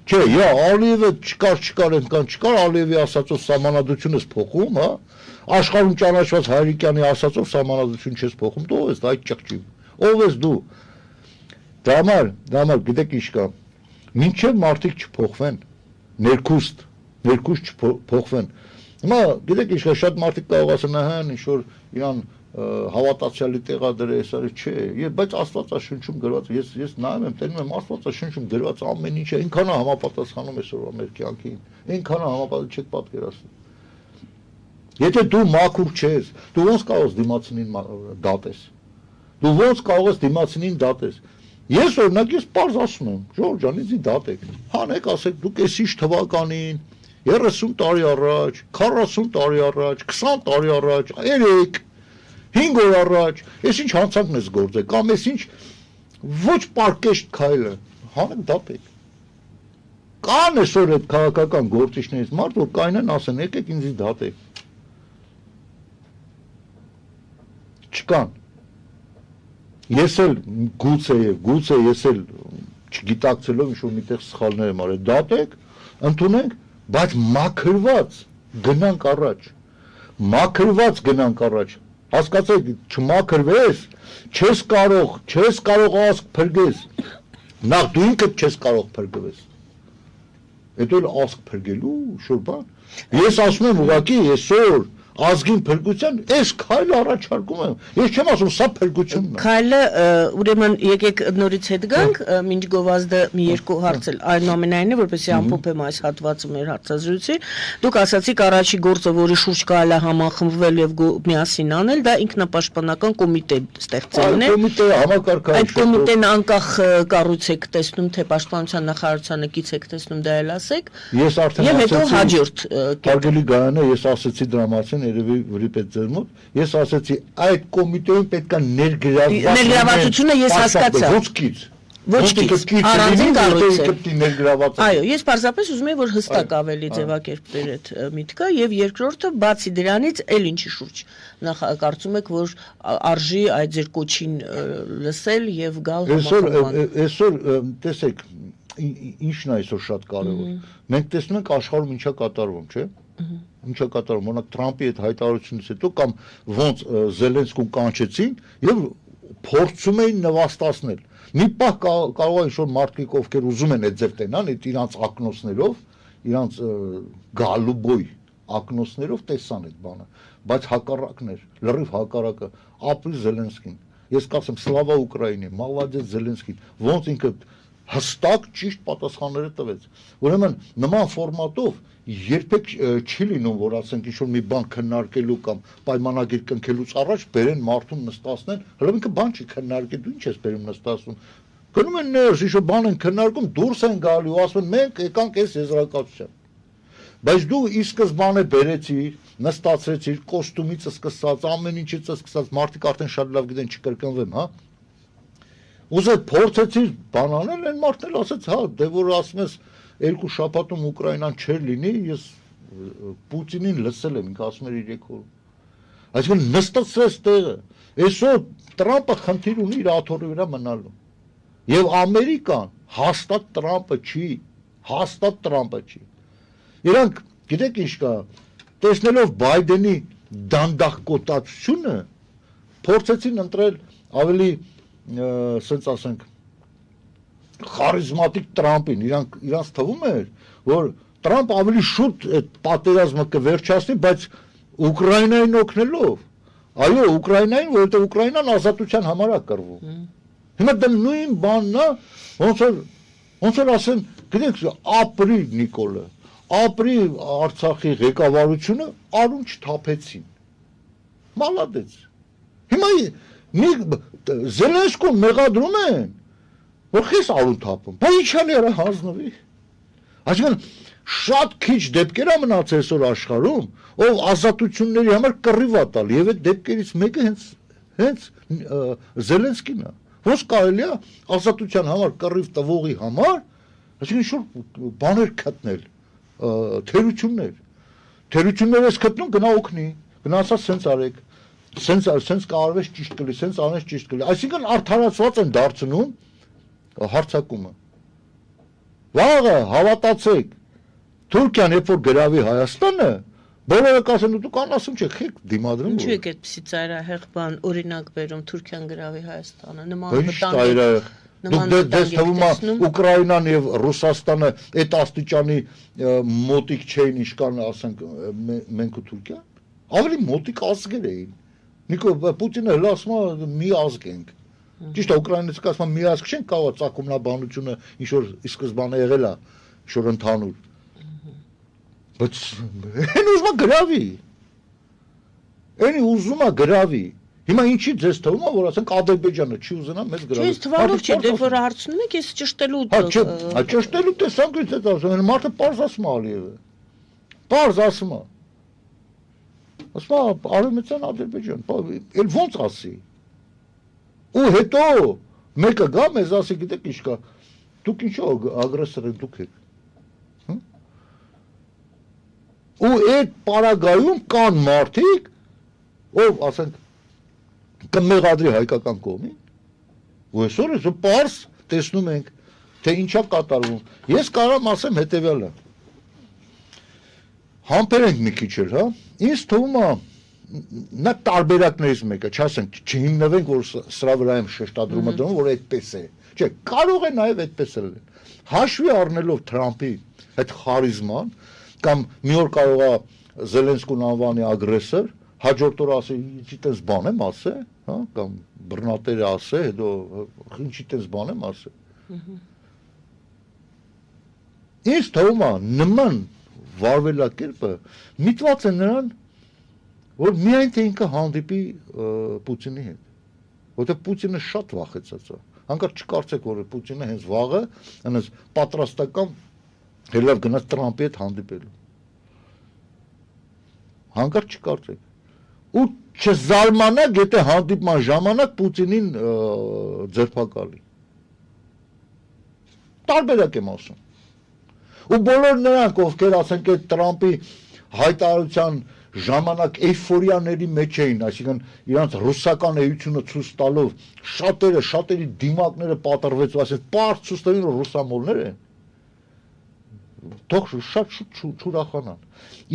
չէ, Ալիևը չկար, այնքան չկար, Ալիևի ասածով սահմանադրությունս փոխում, հա, աշխարհում ճանաչված Հայրիկյանի ասածով սահմանադրություն չես փոխում, դու ով ես այդ ճղճի, ով ես դու, դրա համար գիտեք ինչ կա, մինչև մարդիկ չփոխվեն, ներքուստ չփոխվեն, հիմա գիտեք ինչ կա, շատ մարդիկ կարող ասեն, ինչ-որ իրան հավատացյալի տեղա դրես, չէ, բայց Աստվածաշնչում գրված, ես նայում եմ, տենում եմ Աստվածաշնչում գրված ամեն ինչը այնքան է համապատասխանում այսօրվա մեր կյանքին, այնքան է համապատասխանում չեք պատկերացնում։ Եթե դու մաքուր չես, դու ոնց կարող ես դիմացինին դատես։ Դու ոնց կարող ես դիմացինին դատես։ Ես օրինակ ես պարզ ասում եմ, Ժորժ ջան, ինձ դատեք։ Հանեք, ասեք, դուք էսիշ թվականին 30 տարի առաջ, 40 տարի առաջ, 20 տարի առաջ, 5 օր առաջ, ես ինչ հանցանքն ես գործել, կամ ես ինչ ոչ պարկեշտ քայլը, հանեք դատեք։ Կան այսօր այդ քաղաքական գործիչներից մարդ, որ կայնեն ասեն, եկեք ինձ դատեք։ Չկան։ Ես էլ գուցե ես էլ չգիտակցելով ինչ-որ միտեղ սխալներ եմ արել, դատեք, ընդունենք, բայց մաքրված գնանք առաջ, հասկացեք, չմաքրվես, չես կարող ասկ փրկես, նախ դու ինքդ չես կարող փրկվես, հետո էլ ասկ փրկելու շուր բան, ես ասում եմ ուղղակի այսօր ազգին փրկության այս քայլը առաջարկում եմ, ես չեմ ասում սա փրկությունն է։ Քայլը ուրեմն եկեք նորից հետ գանք, մինչ գովազդը մի երկու հարց էլ այնուամենայնիվ որպեսզի ամփոփեմ այս հատվածը մեր հարցազրույցի, դուք ասացիք առաջի գործը, որի շուրջ կարելի է համախմբվել եւ միասին անել, դա ինքնապաշտպանական կոմիտե ստեղծելն է։ Կոմիտեը համակարգային։ Այդ կոմիտեն անկախ կառույց եք տեսնում, թե պաշտպանության նախարարությանը կից եք տեսնում, դա էլ ասեք։ Ես արդեն եւ հետո հաջորդ Հարգելի Գայանե, ես ասացի դրա մասին երևի վրիպետ ձեր մոտ, ես ասացի այդ կոմիտեում պետք է ներգրավվածությունը ես հասկացա։ Ոչ քիչ, առանձին կառույց է։ Այո, ես պարզապես ուզում եմ, որ հստակ ավելի ձևակերպվեր այդ միտքը եւ երկրորդը, բացի դրանից, էլ ինչի շուրջ կարծում եք, որ արժի այդ ձեր կոչին լսել եւ գալ համախմբման։ Այսօր տեսեք, ինչն է այսօր շատ կարևոր։ Մենք տեսնում ենք աշխարհում ինչա կատարվում, չէ՞։ Ինչա կատարվում, օրինակ Թրամփի այդ հայտարարությունից հետո կամ ոնց Զելենսկուն կանչեցին եւ փորձում էին նվաստացնել։ Մի պահ կարող է ինչ-որ մարդիկ, ովքեր ուզում են այդ ձև տենան, այդ իրանց ակնոցներով, իրանց գալուբոյ ակնոցներով տեսան այդ բանը, բայց հակառակն էր, լրիվ հակառակը, ապրի Զելենսկին։ Ես կասեմ սլավա Ուկրաինի, մալադեց Զելենսկին, ոնց ինքը հստակ ճիշտ պատասխանները տվեց։ Ուրեմն նման ֆորմատով երբեք չի լինում, որ ասենք ինչ-որ մի բան քննարկելու կամ պայմանագիր կնքելուց առաջ բերեն մարդուն նստացնեն, հələ ինքը բան չի քննարկել, դու ինչ ես բերում նստացնում։ Գնում են ներս, ինչ-որ բան են քննարկում, դուրս են գալու, ասում են մենք եկանք այս եզրակացության։ Բայց դու ի սկզբանե բերեցիր, նստացրեցիր, կոստյումից սկսած, ամեն ինչից սկսած, մարդիկ արդեն շատ լավ գիտեն չկրկնվեմ, հա։ Ուզեց փորձեցիր բան անել, այն մարդն էլ ասեց, հա, դե որ ասում ես երկու շաբաթում Ուկրաինան չէր լինի, ես Պուտինին լսել եմ, ինքը ասում էր իր եկորում։ Այսինքն նստացրեց տեղը։ Այսօր Տրամպը խնդիր ունի իր աթոռի վրա մնալու։ Եվ Ամերիկան հաստատ Տրամպը չի։ Իրանք գիտեք ինչ կա, տեսնելով Բայդենի դանդաղկոտացությունը, փորձեցին ընտրել ավելի, ասենք ասենք խարիզմատիկ Տրամպին, իրանց թվում էր, որ Տրամպ ավելի շուտ այդ պատերազմը կվերջացնի, բայց Ուկրաինային օգնելով, այո, Ուկրաինային, որովհետև Ուկրաինան ազատության համար է կռվում։ Հիմա դա նույն բանն է, ոնց որ ասեն, գիտեք, ապրի Նիկոլը, ապրի Արցախի ղեկավարությունը, արուն չթափեցին։ Մալադեց։ Հիմա Զելենսկուն մեղադրում են, որ քեզ արուն թափում, բայց ինչանի արա հանձնվի։ Այսինքն շատ քիչ դեպքեր է մնացել այսօր աշխարհում, ով ազատությունների համար կռիվ է տալ, եւ այդ դեպքերից մեկը հենց Զելենսկին է։ Ոնց կարելի է ազատության համար կռիվ տվողի համար Այսինքն շուտ բաներ գտնել, թերություններ ես գտնում գնա օգնի, գնա ասա սենց արեք, սենց կարվես ճիշտ կլի, սենց անես ճիշտ կլի, այսինքն արդարացված են դարձնում հարցակումը։ Վաղը հավատացեք, Թուրքիան երբ որ գրավի Հայաստանը, բոլորը կասեն դուք անասում չեք, խեք դիմադրում։ Ինչու եք այդպեսի ծայրահեղ բան օրինակ բերում Թուրքիան գրավի Հայաստանը, նման Դες թվում է Ուկրաինան եւ Ռուսաստանը այդ աստիճանի մոտիկ չէին ինչքան ասենք մենք ու Թուրքիան ավելի մոտիկ ազգեր էին Նիկո Պուտինը հենց ասում է մի ազգ ենք ճիշտ է ուկրաինացիք ասում մի ազգ չենք կարող ցակումնաբանությունը ինչ որ ի սկզբանե եղել է ինչ որ ընդհանուր բայց այն ուզում է գրավի այն ուզում է գրավի Հիմա ինչի ձեզ թվում է որ ասենք Ադրբեջանը չի ուզենա մեզ գրավել։ Չէ, թվալով չէ, դե որ հարցնում եք, ես ճշտելու ճշտելու տեսանկյունից է ասում, մարդը պարզ ասում է Ալիևը։ Պարզ ասում է։ Ասում է Արևմտյան Ադրբեջան, էլ ոնց ասի։ Ու հետո մեկը գա մեզ ասի, գիտեք ինչ կա։ Դուք ինչո ագրեսոր եք դուք եք։ Ու այդ պարագայում կան մարդիկ, ով ասենք կմեղադրի հայկական կողմին, ու այսօր ես պարզ տեսնում ենք, թե ինչա կատարվում։ Ես կարող եմ ասեմ հետևյալը։ Համբերենք մի քիչ էլ, հա։ Ինձ թվում է նա տարբերակներից մեկը, չասենք, չհիմնվենք, որ սրա վրա եմ շեշտադրումը դնում, որ այդպես է։ Չէ, կարող է նաև այդպես էլ։ Հաշվի առնելով Թրամփի այդ խարիզման, կամ մի օր կարող է Զելենսկուն անվանի ագրեսոր, հաջորդ օր ասի, ինչի տես բան եմ ասե, հա, կամ բռնատերը ասե, հետո ինչի տես բան եմ ասե։ Ինձ թվում է նման վարվելակերպը միտված է նրան, որ միայն թե ինքը հանդիպի Պուտինի հետ, որտեղ Պուտինը շատ վախեցած է, հանկարծ չկարծեք, որ Պուտինը հենց վաղը հենց պատրաստական հելավ գնաց Տրամփի հետ հանդիպելու, հանկարծ չկարծեք, ու չզարմանաք, եթե հանդիպման ժամանակ Պուտինին ձերբակալի։ Տարբերակ եմ ասում։ Ու բոլոր նրանք, ովքեր ասենք այդ Տրամփի հայտարարության ժամանակ էյֆորիաների մեջ էին, այսինքն իրանց ռուսական էությունը ցույց տալով, շատերի դիմակները պատրվեցու, ասենք պարզ ցույց տվին, որ ռուսամոլներ են։ Թող շատ չուրախանան։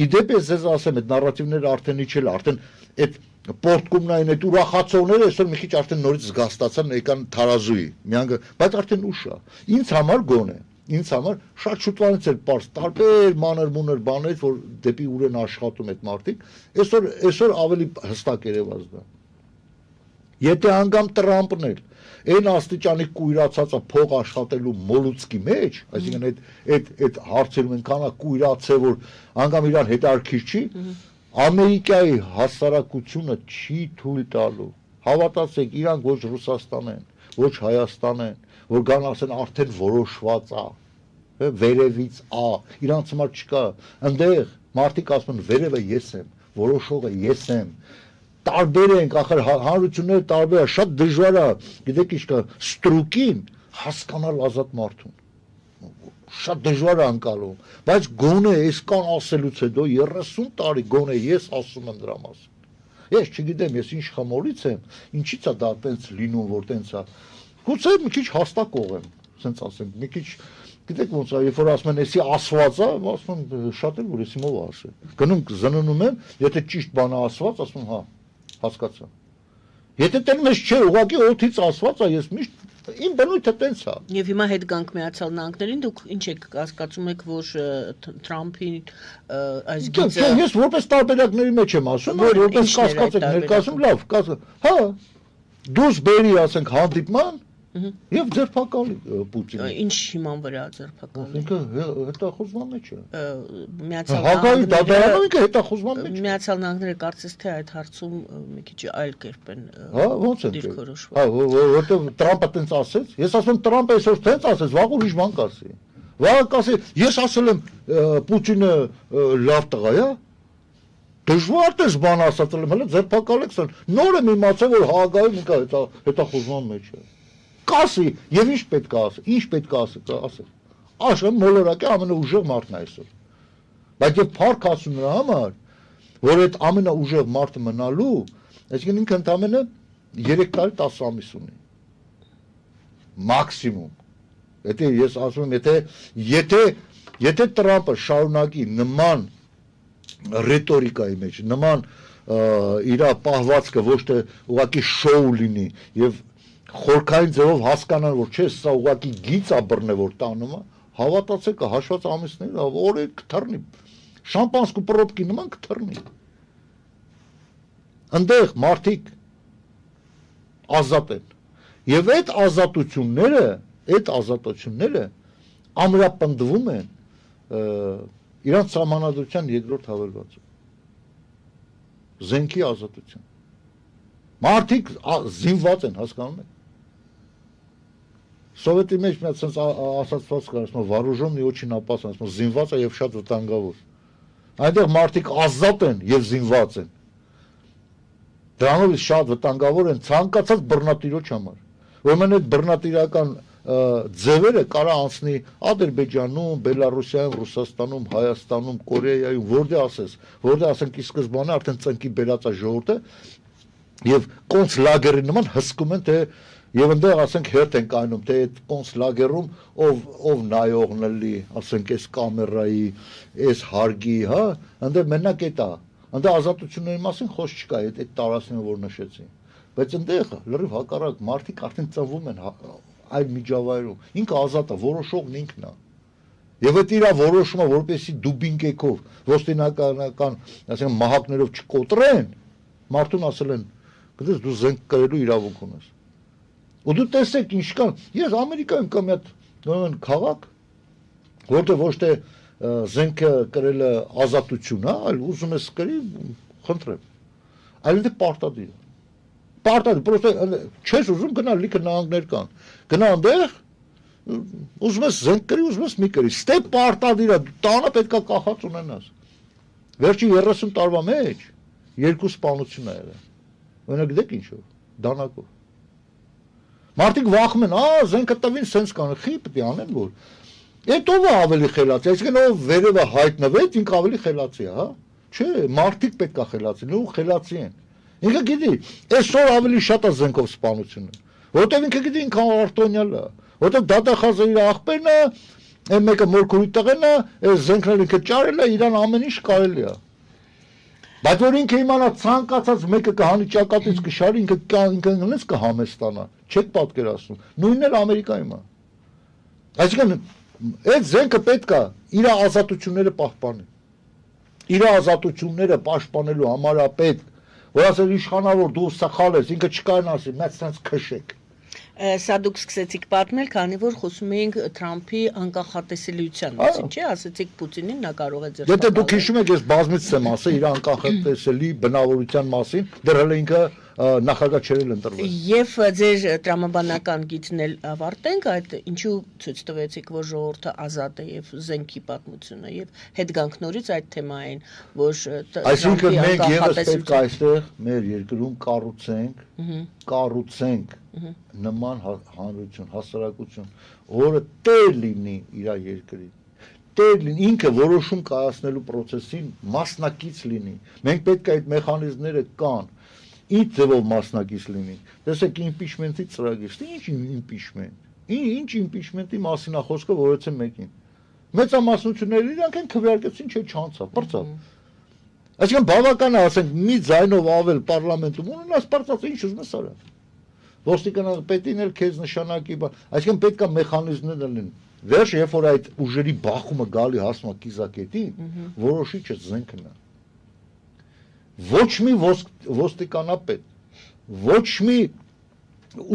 Իդեպ ես ձեզ ասեմ, այդ նարատիվները արդեն իջել, արդեն այդ պորտկումնային այդ ուրախացողները այսօր մի քիչ արդեն նորից զգաստացան եկան թարազուի, միանգը, բայց արդեն ուշ է։ Ինձ համար գոնե, ինձ համար շատ շուտվանից էր պարզ, տարբեր մանր-մունր բաներից, որ դեպի ուր են աշխատում այդ մարդիկ, այսօր ավելի հստակ երևաց դա։ Եթե անգամ Տրամփն էլ այն աստիճանի կույրացածը փող աշխատելու մոլուցկի մեջ, այսինքն այդ հարցերում այնքան է կույրացե, որ անգամ իրան հետարքիր չի, Ամերիկայի հասարակությունը չի թույլ տալու, հավատացեք, իրանք ոչ Ռուսաստան են, ոչ Հայաստան են, որ գան ասեն արդեն որոշված է, վերևից իրանց համար չկա, ընդեղ մարդիկ ասում են վերևը ես եմ, որոշողը ես եմ, տարբեր ենք, ախր հանրությունները տարբեր է, շատ դժվար է, գիտեք ինչ կա, ստրուկին հասկանալ ազատ մարդուն, շատ դժվար է անցալու, բայց գոնե այսքան ասելուց հետո 30 տարի գոնե ես ասում եմ դրա մասին։ Ես չգիտեմ, ես ինչ խմորից եմ, ինչից է դա տենց լինում, որ տենց է։ Գուցե մի քիչ հաստակող եմ, ասենց ասեմ, մի քիչ գիտեք ոնց է, երբ որ ասում են, էսի ասված է, ասում եմ շատ էլ որ էսի մով ասել։ Գնում զննում եմ, եթե ճիշտ բան է ասված, ասում հա, հասկացա։ Եթե տենում ես չէ, ուղղակի օդից ասված է, ես միշտ իմ բնույթը տենց է։ Եվ հիմա հետ գանք Միացյալ Նահանգներին, դուք ինչ եք հասկացում եք, որ Թրամփի այս գիծը։ Ես որպես տարբերակների մեջ եմ ասում, որպես կասկած եք ներկայացում, լավ, հա, դուս բերի ասենք հանդիպման եւ ձերբակալի Պուտինը։ Ինչ հիման վրա ձերբակալի։ Ինքը հետախուզման մեջ է։ Միացյալ Հակայի դատարանը ինքը հետախուզման մեջ է։ Միացյալ Նահանգները կարծես թե այդ հարցում մի քիչ այլ կերպ են դիրքորոշվել։ Հա, որտեղ Տրամփը տենց ասեց, ես ասում եմ Տրամփը այսօր տենց ասեց, վաղ ուրիշ բան կասի։ Վաղ կասի, ես ասել եմ Պուտինը լավ տղա է։ Դժվար է բան ասացել եմ, հələ ձերբակալեք սան։ Նոր եմ իմացել, որ Հակայում ինքը հետախուզման մեջ է։ Կասի, եւ ինչ պետք է ասի, ինչ պետք է ասի, ասել։ աշխարհի մոլորակի ամենաուժեղ մարդն է այսօր։ Բայց եւ փառք ասում նրա համար, որ այդ ամենաուժեղ մարդը մնալու, այսինքն ինքը ընդամենը 3 տարի 10 ամիս ունի։ Մաքսիմում։ Եթե ես ասում եմ, եթե Տրամպը շարունակի նման ռետորիկայի մեջ, նման իր պահվածքը ոչ թե ուղղակի շոու լինի եւ խորքային ձևով հասկանան, որ չէ, սա ուղղակի գիծ է բռնե որ տանում է, հավատացեք, հաշված ամիսները օրը կթռնի, շամպանսկու պրոբկի նման կթռնի։ Այնտեղ մարդիկ ազատ են։ Եվ այդ ազատությունները ամրապնդվում են իրանց սահմանադրության երկրորդ հավելվածում։ Զենքի ազատություն։ Մարդիկ զինված են, հասկանում եք։ Սովետի մեջ մի հատ sense ասացված կար, ասում вооруженный очень опасен, ասում զինված է եւ շատ վտանգավոր։ Այնտեղ մարդիկ ազատ են եւ զինված են։ Դրանով շատ վտանգավոր են ցանկացած բռնատիրոջ համար։ Ուրեմն այդ բռնատիրական ձևերը կարա անցնի Ադրբեջանում, Բելարուսիայում, Ռուսաստանում, Հայաստանում, Կորեայում, որտեղ ասենք ի սկզբանե արդեն ծնկի բերած է ժողովուրդը եւ կոնցլագերի նման հսկում են թե եւ այնտեղ ասենք հերթ են կայնում թե այդ կոնցլագերում ով նայողն լի, ասենք այս կամերայի, այս հարգի, հա, այնտեղ մենակ է դա։ Այնտեղ ազատությունների մասին խոսք չկա, այդ տարածքները որ նշեցին։ Բայց այնտեղ լրիվ հակառակ մարդիկ արդեն ծնվում են այլ միջավայրում։ Ինքը ազատ է, որոշողն ինքն է։ Եվ այդ իր որոշումը, որպեսզի դուբինկեքով, ոստինական, ասենք մահակներով չկոտրեն, մարդուն ասել են, գիտես դու զենք կրելու իրավունք ունես։ Ու դու տեսեք ինչքան, ես Ամերիկայում կա մի հատ նույն քաղաք, որտեղ ոչ թե զենքը կրելը ազատություն, հա, այլ ուզում ես կրի, խնդրեմ։ Այլ դե պարտադիր։ Պարտադիր, պրոստը չես ուզում գնալ լիքը նահանգներ կան։ Գնա այնտեղ, ուզում ես զենք կրի, ուզում ես մի կրի։ Ստե պարտադիր է, տանը պետքա կախած ունենաս։ Վերջի 30 տարվա մեջ 2 սպանություն է եղել։ Օրինակ գիտեք ինչով, դանակով։ Մարդիկ վախում են, զենքը տվին սենց կանը, խի պետք է անեն որ։ Այդ ով է ավելի խելացի, այսինքն ով վերևը հայտնվեց, ինքը ավելի խելացի է, հա։ Չէ, մարդիկ պետք է խելացի, ու խելացի են։ Ինքը գիտի, այսօր ավելի շատ է զենքով սպանությունը։ Որտեւ ինքը գիտի ինքը արտոնյալ է, որտեւ դատախազը իր աղբերն է, այն մեկը մորքուրի տղեն է, այս զենքն ինքը ճարել է, իրան ամեն ինչ կարելի է։ Բայց որ ինքը իմանա ցանկացած մեկը կհանի ճակատից կշարի, ինքը ինքնից կհամեստանա, չեք պատկերացնում։ Նույնն էլ Ամերիկայում է։ Այսինքն այդ զենքը պետք է իր ազատությունները պահպանի։ Իր ազատությունները պաշտպանելու համար է պետք, որ ասել իշխանավոր դու սխալ ես, ինքը չկարողանա ասի, մեծ sense քշեք։ Սա դուք սկսեցիք պատմել, քանի որ խոսում էինք Թրամփի անկախատեսելիության մասին, չէ՞, ասեցիք Պուտինին նա կարող է ձեր։ Եթե դուք հիշում եք, ես բազմից եմ ասել իր անկախատեսելի բնավորության մասին, դեռ հələ ինքը նախագահ չէր ընտրվել։ Եվ ձեր տրամաբանական գիծն էլ ավարտենք, այդ ինչու ցույց տվեցիք, որ ժողովուրդը ազատ է եւ զենքի պատմությունը եւ հետ գանք նորից այդ թեմային, որ այսինքն մենք եւս պետք է այստեղ մեր երկրում կառուցենք նման հանրություն, հասարակություն, որը տեր լինի իր երկրին, տեր լինի, ինքը որոշում կայացնելու process-ին մասնակից լինի։ Մենք պետք է այդ մեխանիզմները կան, ինչ ձևով մասնակից լինի։ Տեսեք impeachment-ի ծրագիր, ինչ impeachment։ Ինչ impeachment-ի մասին է խոսքը, որից է մեկին։ Մեծամասնությունները իրանք են քվեարկեցին, չէ չանցավ, բրծավ։ Այսինքն բավական է, ասենք, մի ձայնով ավել պարլամենտում ունենաս բրծած ինչ ուզում ես արա։ Ոստիկանապետին էլ քեզ նշանակի, այսինքն պետք է մեխանիզմներ լինեն։ Վերջ, երբ որ այդ ուժերի բախումը գալի հասնում է կիզակետին, որոշիչը զենքն է։ Ոչ մի ոստիկանապետ, ոչ մի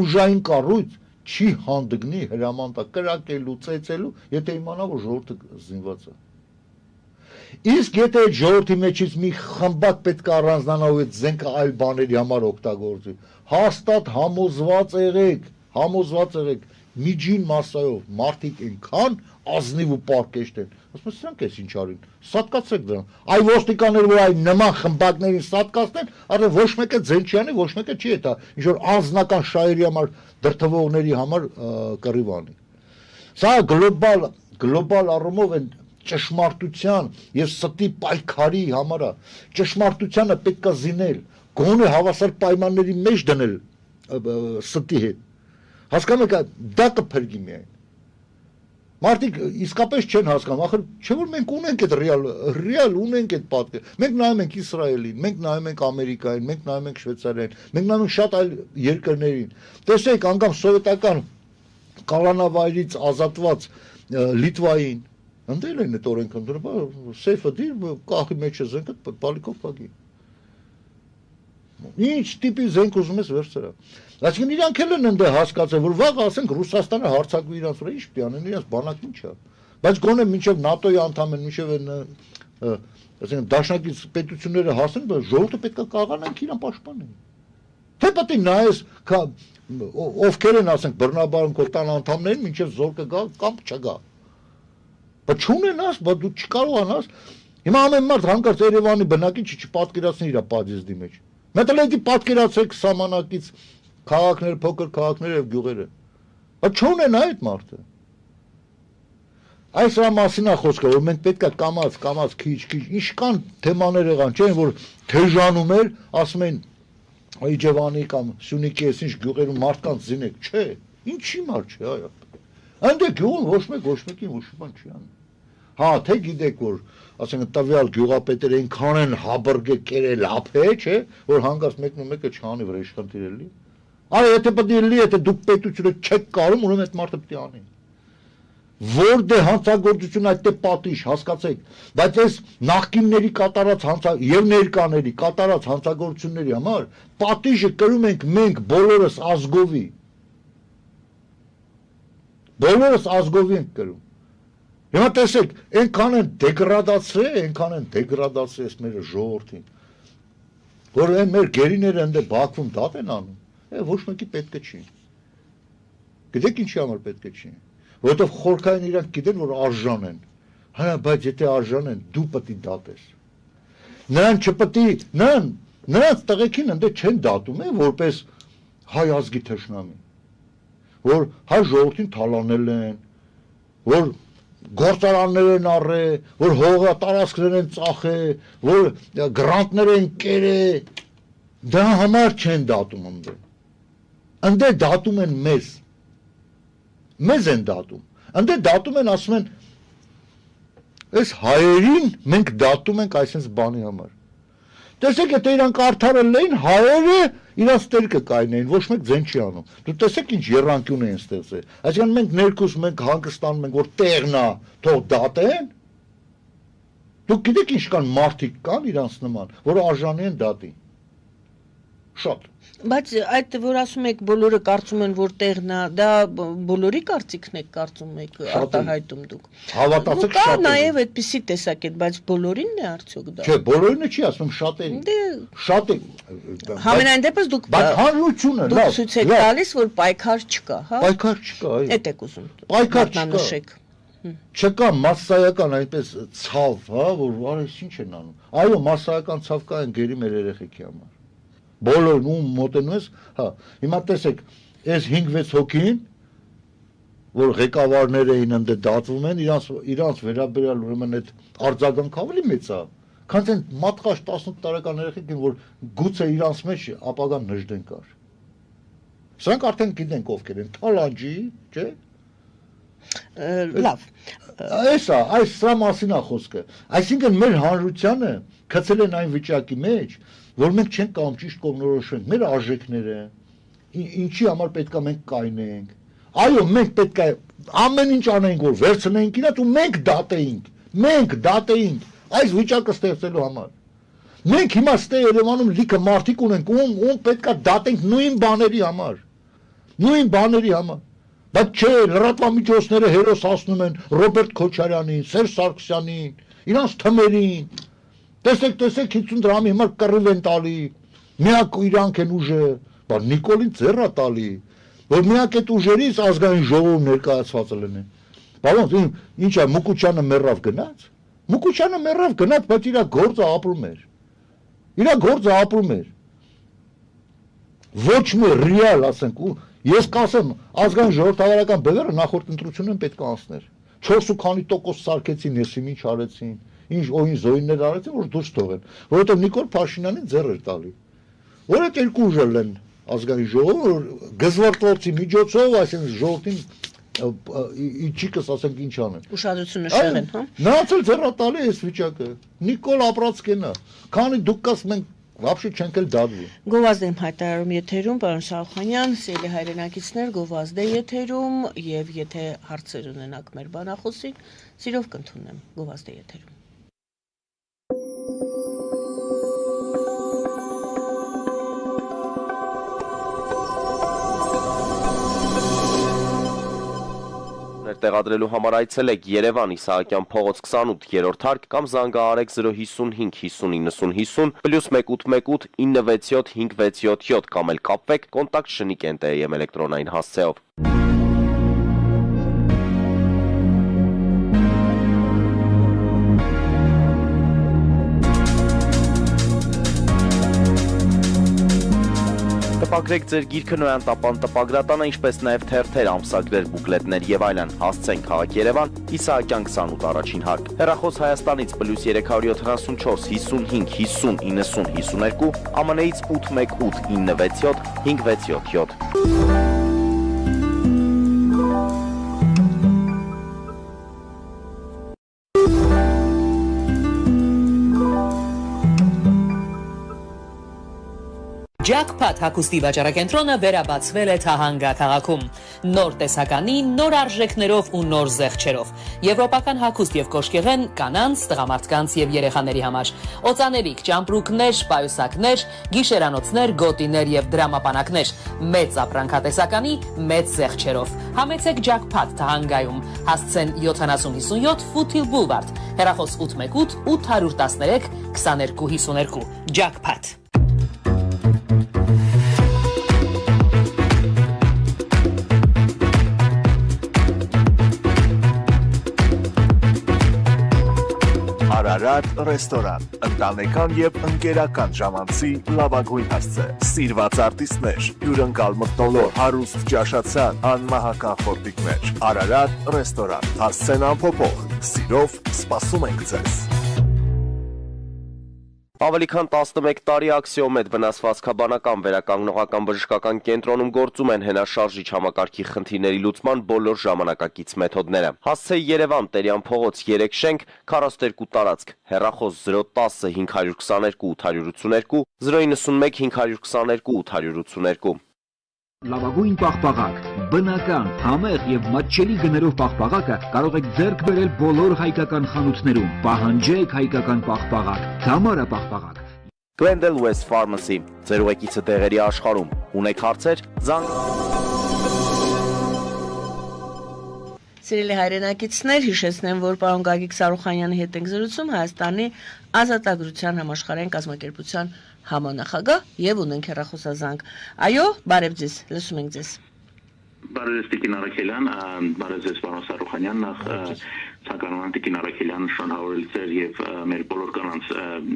ուժային կառույց չի հանդգնի հրամանտա կրակելու, ծեծելու, եթե իմանա, որ ժողովուրդը զինված է։ Իսկ եթե այդ ժողովրդի մեջից մի խմբակ պետք է առանձնանա ու այդ զենքը այլ բաների համար օգտագործի, հաստատ համոզված եղեք, միջին մասայով մարդիկ այնքան ազնիվ ու պարկեշտ են, ասում են սրանք էս ինչ արին, սատկացրեք դրան, այ ոստիկանները որ այ նման խմբակներին սատկացնեն, արդեն ոչ մեկը ձեն չի անի, ոչ մեկը չի էտա, ինչ որ անձնական շահերի համար դրդվողների համար կռիվ անի։ Սա գլոբալ առումով են ճշմարտության եւ ստի պայքարի համար ճշմարտությանը պետք է զինել, գոնե հավասար պայմանների մեջ դնել ստի հետ։ Հասկանում եք, դա կփրկի միայն։ Մարդիկ իսկապես չեն հասկանում, ախր չէ որ մենք ունենք այդ ռեալ ունենք այդ պատկերը։ Մենք նայում ենք Իսրայելին, մենք նայում ենք Ամերիկային, մենք նայում ենք Շվեյցարիային, մենք նայում ենք շատ այլ երկրներին։ Տեսեք, անգամ սովետական կալանավայրից ազատված Լիտվային ընդել են այդ օրենքը ընդունել, սեյֆը դիր կախի մեջ է զենքը բալիկով փակի։ Ինչ տիպի զենք ուզում ես վերցրա։ Այսինքն իրանք էլ են ընդ հասկացել, որ վաղ ասենք Ռուսաստանը հարձակվի իրանց վրա, ինչ պիտի անեն, իրանց բանակն ինչ է։ Բայց գոնե մինչև ՆԱՏՕ-ի անդամ են, մինչև են, ասենք դաշնակից պետությունները հասնեն, բայց ժողովուրդը պետք է կարողանանք իրան պաշտպանել։ Թե պետք է նայես, ովքեր են, ասենք, բռնաբարուն կորտան անդամներին, մինչև զոր կգա կամ չգա։ Բայց չունենաս, բայց դու չկարողանաս։ Հիմա ամեն մարդ հանկարծ Երևանի բնակիչ չպատկերացնի իր պատիզդի մեջ։ Մետալետի պատկերացեք սահմանակից քաղաքներ, փոքր քաղաքներ եւ գյուղերը։ Բայց չունեն այդ մարդը։ Այս մասին է խոսքը, որ մենք պետք է կամած քիչ, ինչքան թեմաներ եղան, չէ՞ որ թեժանում էր, ասում են Իջևանի կամ Սյունիքի այսինչ գյուղերում մարդկանց զինեք, չէ, ինչի մարդ չէ, այո։ Այնտեղ գյուղում ոչ մեկին ոչ բան չի անում։ Հա, թե գիտեք որ, ասենք տվյալ գյուղապետերը այնքան են հաբրգե կերել ափե, չէ, որ հանգարց մեկն ու մեկը չանի վրա իշխանտիրելի։ Այո, եթե պետք է լի, եթե դուք պետությունը չեք կարում, ուրեմն այդ մարդը պետք է անի։ Որտե հանցագործություն այդտեղ պատիժ, հասկացեք, բայց այս նախկինների կատարած եւ ներկաների կատարած հանցագործությունների համար պատիժը կրում ենք մենք բոլորս ազգովի։ Բոլորս ազգովի ենք կրում։ Հիմա տեսեք, այնքան են դեգրադացրել այս մեր ժողովրդին, որ այն մեր գերիները ընդ Բաքվում դատ են անում, ոչ մեկի պետք չի։ Գիտեք ինչի համար պետք չի։ Որովհետև խորքային իրանք գիտեն, որ արժան են։ Հա, բայց եթե արժան են, դու պետք է դատես։ Նրանց չպետք է, նրանց տղեկին ընդ չեն դատում, որպես հայ ազգի թշնամի, որ հայ ժողովրդին թալանել են, որ գործարաններ են առել, որ հողը տարածքներ են ծախել, որ գրանտներ են կերել, դա համար չեն դատում ընդ։ Ընդ դատում են մեզ են դատում, ընդ դատում են, ասում են, այս հայերին մենք դատում ենք այսպես բանի համար։ Տեսեք, եթե իրանք արդարել էին, հայերը իրանց տերկը կայնեին, ոչ մեկ ձեն չի անում։ Դու տեսեք ինչ երանգյուն են ստեղծել։ Այսինքն մենք ներկուս մենք հանգստանում ենք, որ տեղն է, թող դատեն։ Դուք գիտեք ինչքան մարդիկ կան իրանց նման, որ արժանի են դատի։ Շատ։ Բայց այդ որ ասում եք բոլորը կարծում են որ տեղն է, դա բոլորի կարծիքն եք կարծում եք արտահայտում դուք։ Հավատացեք շատ։ Կա նաև այդպիսի տեսակետ, բայց բոլորինն է արդյոք դա։ Չէ, բոլորինը չի ասում շատերի։ Շատ է։ Համենայն դեպս դուք հանրությունը լավ։ Դուք ցույց եք տալիս որ պայքար չկա, հա։ Պայքար չկա, այո։ Էդ եք ուզում։ Պայքար չկա։ Չկա massայական այնպես ցավ, հա, որ արես ինչ են անում։ Այո, massայական ցավ կա այն գերի մեր երեխեքի համար։ Բոլորն ում մոտենում ես, հա, հիմա տեսեք, այս 5-6 հոգին, որ ղեկավարներ էին ընդ դատվում են, իրանց վերաբերյալ ուրեմն այդ արձագանք ավելի մեծ է, քան այն մատղաշ 18 տարեկան երեխեքին, որ գուցե իրանց մեջ ապագան նժդեն կար։ Սրանք արդեն գիտենք ովքեր են, Թալանջի, չէ՞։ Լավ։ Այս սա մասին է խոսքը։ Այսինքն մեր հանրությանը գցել են այն վիճակի մեջ, որ մենք չենք կարող ճիշտ կողմնորոշենք մեր արժեքները, ինչի համար պետք է մենք կայնենք։ Այո, մենք պետք է ամեն ինչ անենք, որ վերցնենք իրաց ու մենք դատեինք այս վիճակը ստեղծելու համար։ Մենք հիմա ստե Երևանում լիքը մարդիկ ունենք, ում պետք է դատենք նույն բաների համար։ Բայց չէ, լրատվամիջոցները հերոս հասնում են Ռոբերտ Քոչարյանին, Սերժ Սարգսյանին, իրանց թմերին։ Տեսեք 50 դրամի համար կռիվ են տալի, միակ իրանք են ուժը, բայց Նիկոլին ձեռ է տալի, որ միակ այդ ուժերից ազգային ժողովում ներկայացված լինեն։ Բավոց, ինչ է, Մուկուչյանը մեռավ գնաց։ Մուկուչյանը մեռավ գնաց, բայց իր գործը ապրում էր։ Ոչ մի ռեալ, ասենք, ես կասեմ, ազգային ժողովրդավարական բևերը նախորդ ընտրությունն պետք է անցներ։ 4 քանի տոկոս սարքեցին, եսի ինչ արեցին, ինչ օին զոյիններ արեցին, որ դուրս թողեն, որովհետև Նիկոլ Փաշինյանին ձեռ էր տալի։ Որ այդ երկու ուժել են ազգային ժողովը գզվարտոցի միջոցով, այսինքն ժողովրդին իջիկս ասենք ինչ անեն։ Ուշադրությունը շեղեն, հա։ Նրանց էլ ձեռատալի է այս վիճակը։ Նիկոլ ապրածքենա։ Քանի դուք կաս մենք вообще չենք էլ դադվի։ Գովազդ եմ հայտարարում եթերում, պարոն Շահոխանյան, սիրելի հայրենակիցներ, գովազդ է եթերում եւ եթե հարցեր ունենաք մեր բանախոսին, սիրով կընդունեմ, գովազդ է եթերում։ Տեղադրելու համար այցելեք Երևան Իսահակյան փողոց 28-րդ հարկ կամ զանգահարեք 055 50 90 50 +188 967 567 կամ էլ կապվեք կոնտակտ Շնիկ.am էլեկտրոնային հասցեով։ Տպագրեք ձեր գիրքը Նոյան տապան տպագրատանը, ինչպես նաև թերթեր, ամսագրեր, բուկլետներ եւ այլն։ Հասցեն քաղաք Երևան, Իսահակյան 28 առաջին հարկ։ Հեռախոս Հայաստանից +374 55 50 90 52, ԱՄՆ-ից 818 967 567։ Ջաքփաթ հագուստի վաճառակենտրոնը վերաբացվել է Թահանգա քաղաքում։ Նոր տեսականի, նոր արժեքներով ու նոր զեղչերով։ Եվրոպական հագուստ եւ կոշկեղեն կանանց, տղամարդկանց եւ երեխաների համար։ Օծանելիք, ճամպրուկներ, պայուսակներ, գիշերանոցներ, գոտիներ եւ դրամապանակներ։ Մեծ ապրանքատեսականի, մեծ զեղչերով։ Համեցեք Ջաքփաթ Թահանգայում։ Հասցեն 7057 Foothill Boulevard։ Հեռախոս 818 813 2252։ Ջաքփաթ։ Արարատ ռեստորան, ընտանեկան եւ ընկերական ժամանցի լավագույն հասցե, սիրված արտիստներ, հյուրընկալ մթնոլորտ, հարուստ ճաշացան, անմահական խորտիկներ, Արարատ ռեստորան, հասցեն ամփոփող, սիրով սպասում ենք ձեզ։ Ավելի քան 11 տարի Աքսիոմետ վնասվածքաբանական վերականգնողական բժշկական կենտրոնում գործում են հենաշարժիչ համակարգի խնդիրների լուծման բոլոր ժամանակակից մեթոդները։ Հասցեի Երևան Տերյան փողոց 3 շենք, 42 տարածք, հեռախոս 010 522 882, 091 522 882։ Լավագույն պաղպաղակ, բնական, համեղ եւ մատչելի գներով պաղպաղակը կարող եք ձեռք բերել բոլոր հայկական խանութներում։ Պահանջեք հայկական պաղպաղակ, Թամարա պաղպաղակ։ Glendale West Pharmacy, ձեր ուղեկիցը դեղերի աշխարհում։ Ունեք հարցեր, Սիրելի հայրենակիցներ, հիշեցնեմ, որ պարոն Գագիկ Սարուխանյանի հետ ենք զրուցում Հայաստանի Ազատագրության համաշխարհային կազմակերպության համանախագահ եւ ունենք հեռախոսազանգ։ Այո, բարև ձեզ, լսում ենք ձեզ։ Բարև Տիկին Արաքելյան, բարև ձեզ պարոն Սարուխանյան, նախ ցանկանում եմ Տիկին Արաքելյան շնորհավորել ձեր եւ մեր բոլոր կանանց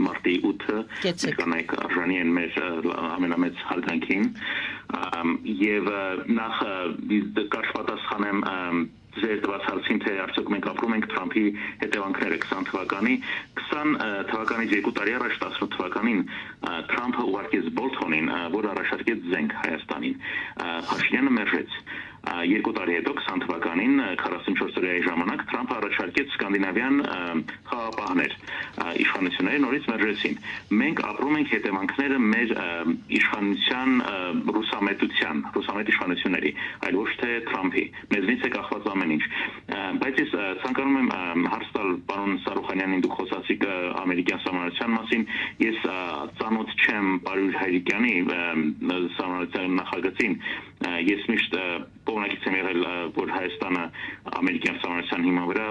մարտի 8-ը կանայք արժանի են մեր ամենամեծ հարգանքին եւ նախ կարճ պատասխանեմ ձեր տված հարցին, թե արդյոք մենք ապրում ենք Թրամփի հետևանքները 20 թվականի, 20 թվականից 2 տարի առաջ 18 թվականին Թրամփը ուղարկեց Բոլթոնին, որ առաջարկեց զենք Հայաստանին։ Փաշինյանը մերժեց։ 2 տարի հետո 20 թվականին 44 օրյայի ժամանակ Թրամփը առաջարկեց սկանդինավյան խաղապահներ, իշխանությունները նորից մերժեցին։ Մենք ապրում ենք հետևանքները մեր իշխանության ռուսամետ իշխանությունների, այլ ոչ թե Թրամփի։ Մեզնից է կախված ամեն ինչ։ Բայց ես ցանկանում եմ հարց տալ պարոն Սարուխանյանին, դուք խոսացիք ամերիկյան սահմանադրության մասին, ես ծանոթ չեմ Պարույր Հայրիկյանի սահմանադրության նախագծին, ես միշտ կողմնակից եմ եղել, որ Հայաստանը ամերիկյան սահմանադրության հիման վրա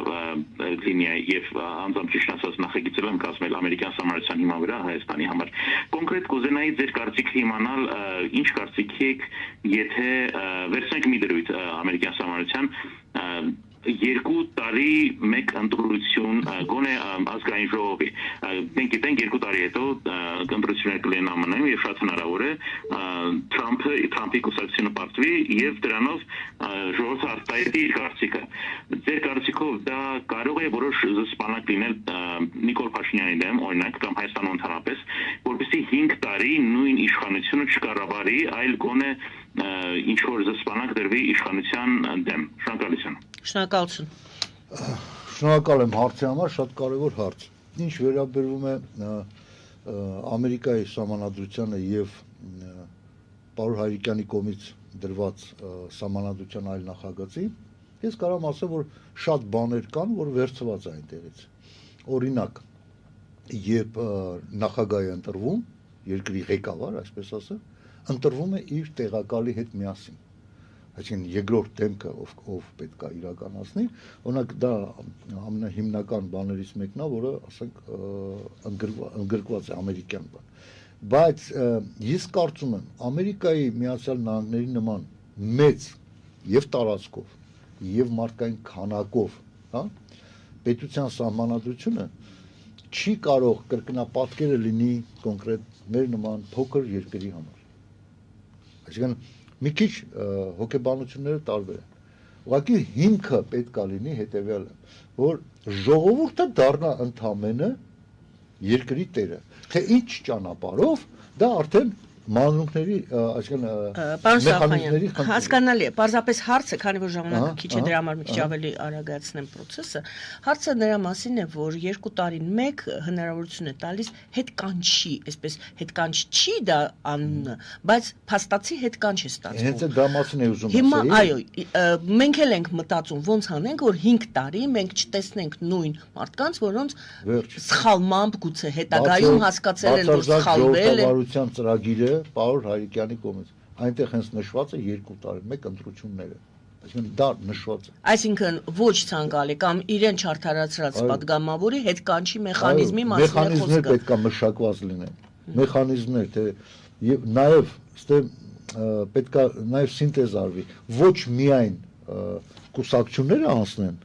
լինի եւ անձամբ ճիշտ ասած նախագիծել եմ կազմել ամերիկյան սահմանադրության հիման վրա Հայաստանի համար։ Կոնկրետ կուզենայի ձեր կարծիքը իմանալ, ինչ կարծիք եք, եթե վերցնենք մի դրույթ ամերիկյան սահմանադրության 2 տարի մեկ ընտրություն գոնե ազգային ժողովի մենք գիտենք 2 տարի հետո ընտրություններ կլինեն ԱՄՆ-ում եւ շատ հնարավոր է Թրամփի կուսակցությունը պարտվի եւ դրանով ժողովուրդը արտահայտի իր կարծիքը ձեր կարծիքով դա կարող է որոշ զսպանակ լինել Նիկոլ Փաշինյանի դեմ օրինակ կամ Հայաստանում ընդհանրապես որպեսզի 5 տարի նույն իշխանությունը չկառավարի այլ գոնե ինչ որ զսպանակ դրվի իշխանության դեմ շնորհակալություն Շնորհակալություն Շնորհակալ եմ հարցի համար շատ կարևոր հարց ինչ վերաբերում է Ամերիկայի սահմանադրությանը եւ Պարոն Հայրիկյանի կողմից դրված սահմանադրության այլ նախագծի ես կարող եմ ասել որ շատ բաներ կան որ վերցված է այնտեղից օրինակ երբ նախագահը ընտրվում երկրի ղեկավար այսպես ասեմ ընտրվում է իր տեղակալի հետ միասին այսինքն երկրորդ դեմքը ով պետք է իրականացնի օրինակ դա ամենահիմնական բաներից մեկն է որը ասենք ընդգրկված է ամերիկյան բան բայց ես կարծում եմ Ամերիկայի Միացյալ Նահանգների նման մեծ եւ տարածքով եւ մարդկային քանակով հա պետության սահմանադրությունը չի կարող կրկնապատկերը լինի կոնկրետ մեր նման փոքր երկրի համար այսինքն մի քիչ հոգեբանությունները տարբեր են ուղղակի հիմքը պետք է լինի հետեւյալը որ ժողովուրդը դառնա ընդամենը երկրի տերը թե ինչ ճանապարհով դա արդեն մանրուքների այսինքն մեխանիզմների խնդիր հասկանալի է պարզապես հարցը քանի որ ժամանակը քիչ է դրա համար մի քիչ ավելի արագացնեմ process-ը հարցը նրա մասին է որ 2 տարին մեկ հնարավորություն է տալիս հետ կանչի այսպես հետ կանչ չի դա անունը բայց փաստացի հետ կանչ է ստացվում հենց դա մասին է ուզում հիմա այո մենք էլ ենք մտածում ոնց անենք որ 5 տարի մենք չտեսնենք նույն մարդկանց որոնց սխալմամբ գուցե հետագայում հասկացել են որ սխալվել են Պարոն Հայրիկյանի կողմից այնտեղ հենց նշված է 2 տարի մեկ ընտրությունները այսինքն դա նշված է այսինքն ոչ ցանկալի կամ իրեն չարթարացրած պատգամավորի հետ կանչի մեխանիզմի մասին է խոսքը մեխանիզմներ պետք է մշակված լինեն մեխանիզմներ թե եւ նաեւ ստե պետք է նաեւ սինտեզ արվի ոչ միայն կուսակցությունները անցնեն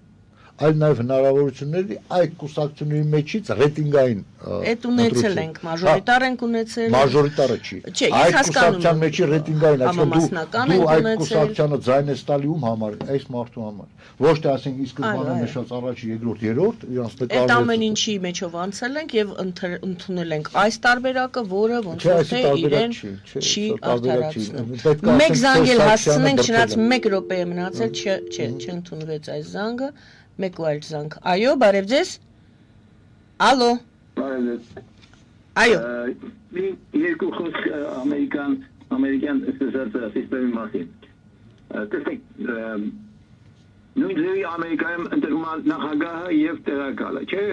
այլ նաև հնարավորությունների այդ կուսակցությունների մեջից ռեյտինգային այդ ունեցել ենք մաժորիտար ենք ունեցել մաժորիտարը չի այդ կուսակցության մեջի ռեյտինգային այսինքն դու այդ կուսակցությանը ձայն ես տալի ում համար այս մարդու համար ոչ թե ասենք ի սկզբանե նշած առաջ երկրորդ երրորդ իրանց նկարները այդ ամեն ինչի մեջով անցել ենք եւ ընդունել ենք այս տարբերակը որը ոնց որ թե իրեն չի արդարացնում մեկ զանգ էլ հասցնենք չնայած 1 րոպե է մնացել չընդունվեց այս զանգը մեկ ու այլ զանգ։ Այո, բարև ձեզ։ Ալո։ Բարև ձեզ։ Այո։ Երկու խոսք ամերիկյան սիստեմի մասին։ Տեսեք, նույն ձևի Ամերիկայում ընտրվում է նախագահը եւ տեղակալը, չէ՞,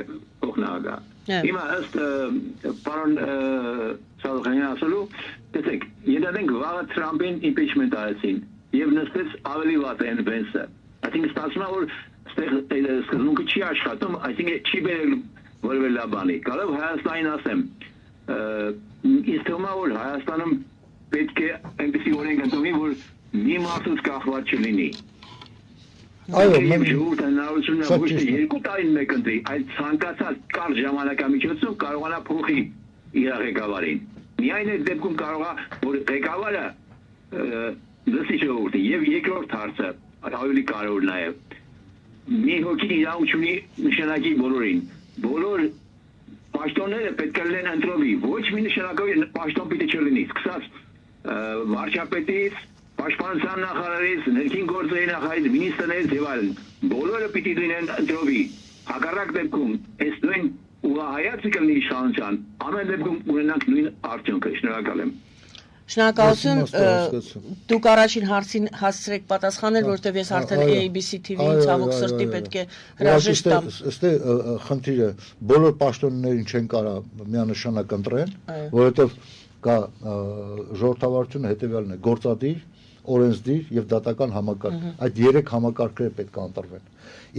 փոխնախագահ։ Հիմա ըստ պարոն Սարոյանյանի ասելու, տեսեք, ենթադրենք վաղը Թրամփին impeachment արեցին եւ նստեց ավելի վատ են Վենսը։ Այսինքն ստացվում է որ սկզբունքը չի աշխատում, այսինքն չի բերել որևէ լավ բանի։ Կարող Հայաստանին ասեմ, ինձ թվում է որ Հայաստանում պետք է այնպեսի օրենք ընդունվի, որ մի մասից կախված չլինի։ Այո, մենք ժողովուրդը հնարավորություն ունի ոչ թե 2 տարին մեկ ընտրի, այլ ցանկացած կարճ ժամանակամիջոցում կարողանա փոխի իր ղեկավարին։ Միայն այդ դեպքում կարող է որ ղեկավարը լսի ժողովրդին եւ երկրորդ հարցը ավելի կարևոր նաեւ մի հոգի իրավունք ունի նշանակի բոլորին բոլոր պաշտոնները պետք է լինեն ընտրովի ոչ մի նշանակով պաշտոն պիտի չլինի սկսած վարչապետից պաշտպանության նախարարից ներքին գործերի նախարարից մինիստրներից եւ այլն բոլորը պիտի լինեն ընտրովի հակառակ դեպքում այս նույն ուղղահայացքը կլինի իշխանության ամեն դեպքում ունենանք նույն արդյունքը շնորհակալ եմ Շնորհակալություն դուք առաջին հարցին հասցրեք պատասխանել որովհետև ես արդեն ABC TV-ին ցավոք սրտի պետք է հրաժեշտ տամ ըստե խնդիրը բոլոր պաշտոններին չեն կարող միանշանակ ընտրեն որովհետև կա ժողովրդավարությունը հետևյալն է գործադիր օրենսդիր եւ դատական համակարգ այդ 3 համակարգերը պետք է ընտրվեն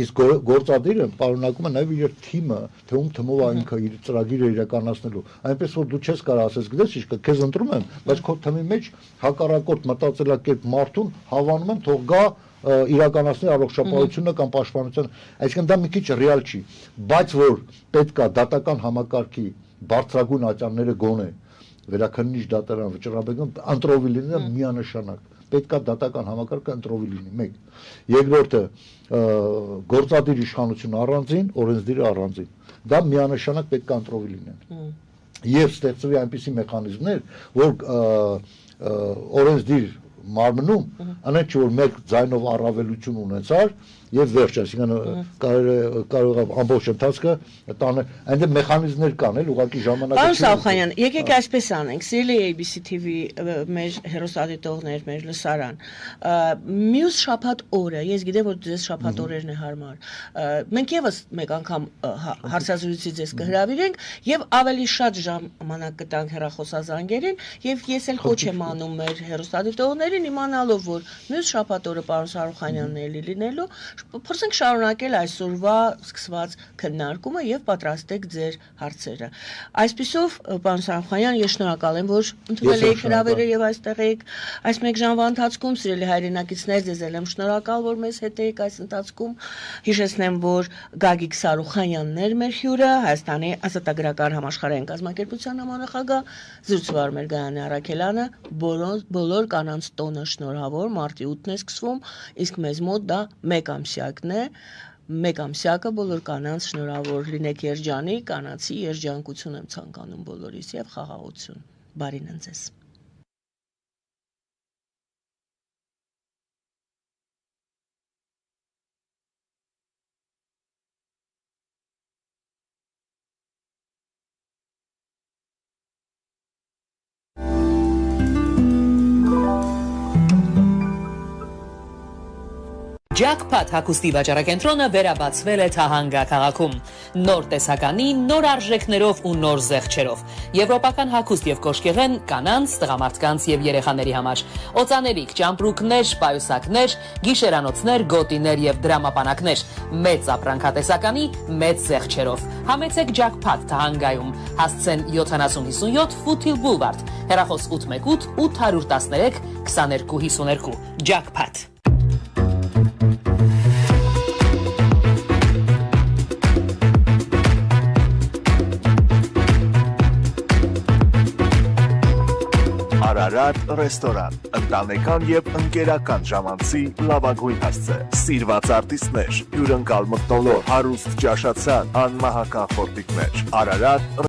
իսկ գործադիրը պարունակում է նաեւ իր թիմը թե ում թմով է ինքը իր ծրագիրը իրականացնելու այնպես որ դու չես կարող ասես գիտես ինչ կա քեզ ընտրում եմ բայց քո թմի մեջ հակառակորդ մտածելակերպ մարդուն հավանում եմ թող գա իրականացնի առողջապահությունը կամ պաշտպանությունը, այսինքն դա մի քիչ ռեալ չի, բայց որ պետք է դատական համակարգի բարձրագույն ատյանները գոնե վերաքննիչ դատարան վճռաբեկում ընտրովի լինի միանշանակ, պետք է դատական համակարգը ընտրովի լինի, մեկ, երկրորդը գործադիր իշխանությունը առանձին, օրենսդիրը առանձին, դա միանշանակ պետք է ընտրովի լինեն եւ ստեղծվի այնպիսի մեխանիզմներ, որ օրենսդիր մարմնում անեն չէ որ մեկ ձայնով առավելություն ունեցար եւ վերջ, այսինքն կարող է ամբողջ ընթացքը տանը, այնտեղ մեխանիզմներ կան, էլ ուղղակի ժամանակը Պարոն Սաուխանյան, եկեք այսպես անենք, սիրելի ABC TV մեր հեռուստադիտողներ, մեր լսարան, մյուս շաբաթ օրը, ես գիտեմ, որ ձեզ շաբաթ օրերն է հարմար, մենք եւս մեկ անգամ հարցազրույցի ձեզ կհրավիրենք եւ ավելի շատ ժամանակ կտանք հեռախոսազանգերին եւ ես էլ կոչ եմ անում մեր հեռուստադիտողներին իմանալով, որ մյուս շաբաթ օրը պարոն Սարուխանյանն էլի լինելու Փորձենք շարունակել այսօրվա սկսված քննարկումը եւ պատրաստեք ձեր հարցերը։ Այսպիսով, պարոն Սարուխանյան, ես շնորհակալ եմ, որ ընդունել եք հրավերը եւ այստեղ եք այս մեկ ժամվա ընթացքում, սիրելի հայրենակիցներ, ձեզ եմ շնորհակալ, որ մեզ հետ եք այս ընթացքում։ Հիշեցնեմ, որ Գագիկ Սարուխանյանն էր մեր հյուրը, Հայաստանի ազատագրական համաշխարհային կազմակերպության համանախագահ, զրուցվար մեր Գայանե Արաքելյանը, բոլոր կանանց տոնը շնորհավոր, մարտի 8-ն է սկսվում, իսկ մեզ մոտ դա մեկ ամսյակն է, մեկ ամսյակը բոլոր կանանց շնորհավոր լինեք երջանիկ, կանացի երջանկություն եմ ցանկանում բոլորիս եւ խաղաղություն։ Բարին ձեզ։ Jackpot հագուստի վաճառակենտրոնը վերաբացվել է Թահանգա քաղաքում։ Նոր տեսականի, նոր արժեքներով ու նոր զեղչերով։ Եվրոպական հագուստ եւ կոշկեղեն կանանց, տղամարդկանց եւ երեխաների համար։ Օծանելիք, ճամպրուկներ, պայուսակներ, գիշերանոցներ, գոտիներ եւ դրամապանակներ։ Մեծ ապրանքատեսականի, մեծ զեղչերով։ Համեցեք Jackpot Թահանգայում։ Հասցեն 7057 Foothill Boulevard։ Հեռախոս 818 813 2252։ Jackpot Արարատ ռեստորան, ընտանեկան եւ ընկերական ժամանցի լավագույն հասցե, սիրված արտիստներ, հյուրընկալ մթնոլորտ, հարուստ ճաշացան, անմահական խորտիկներ, Արարատ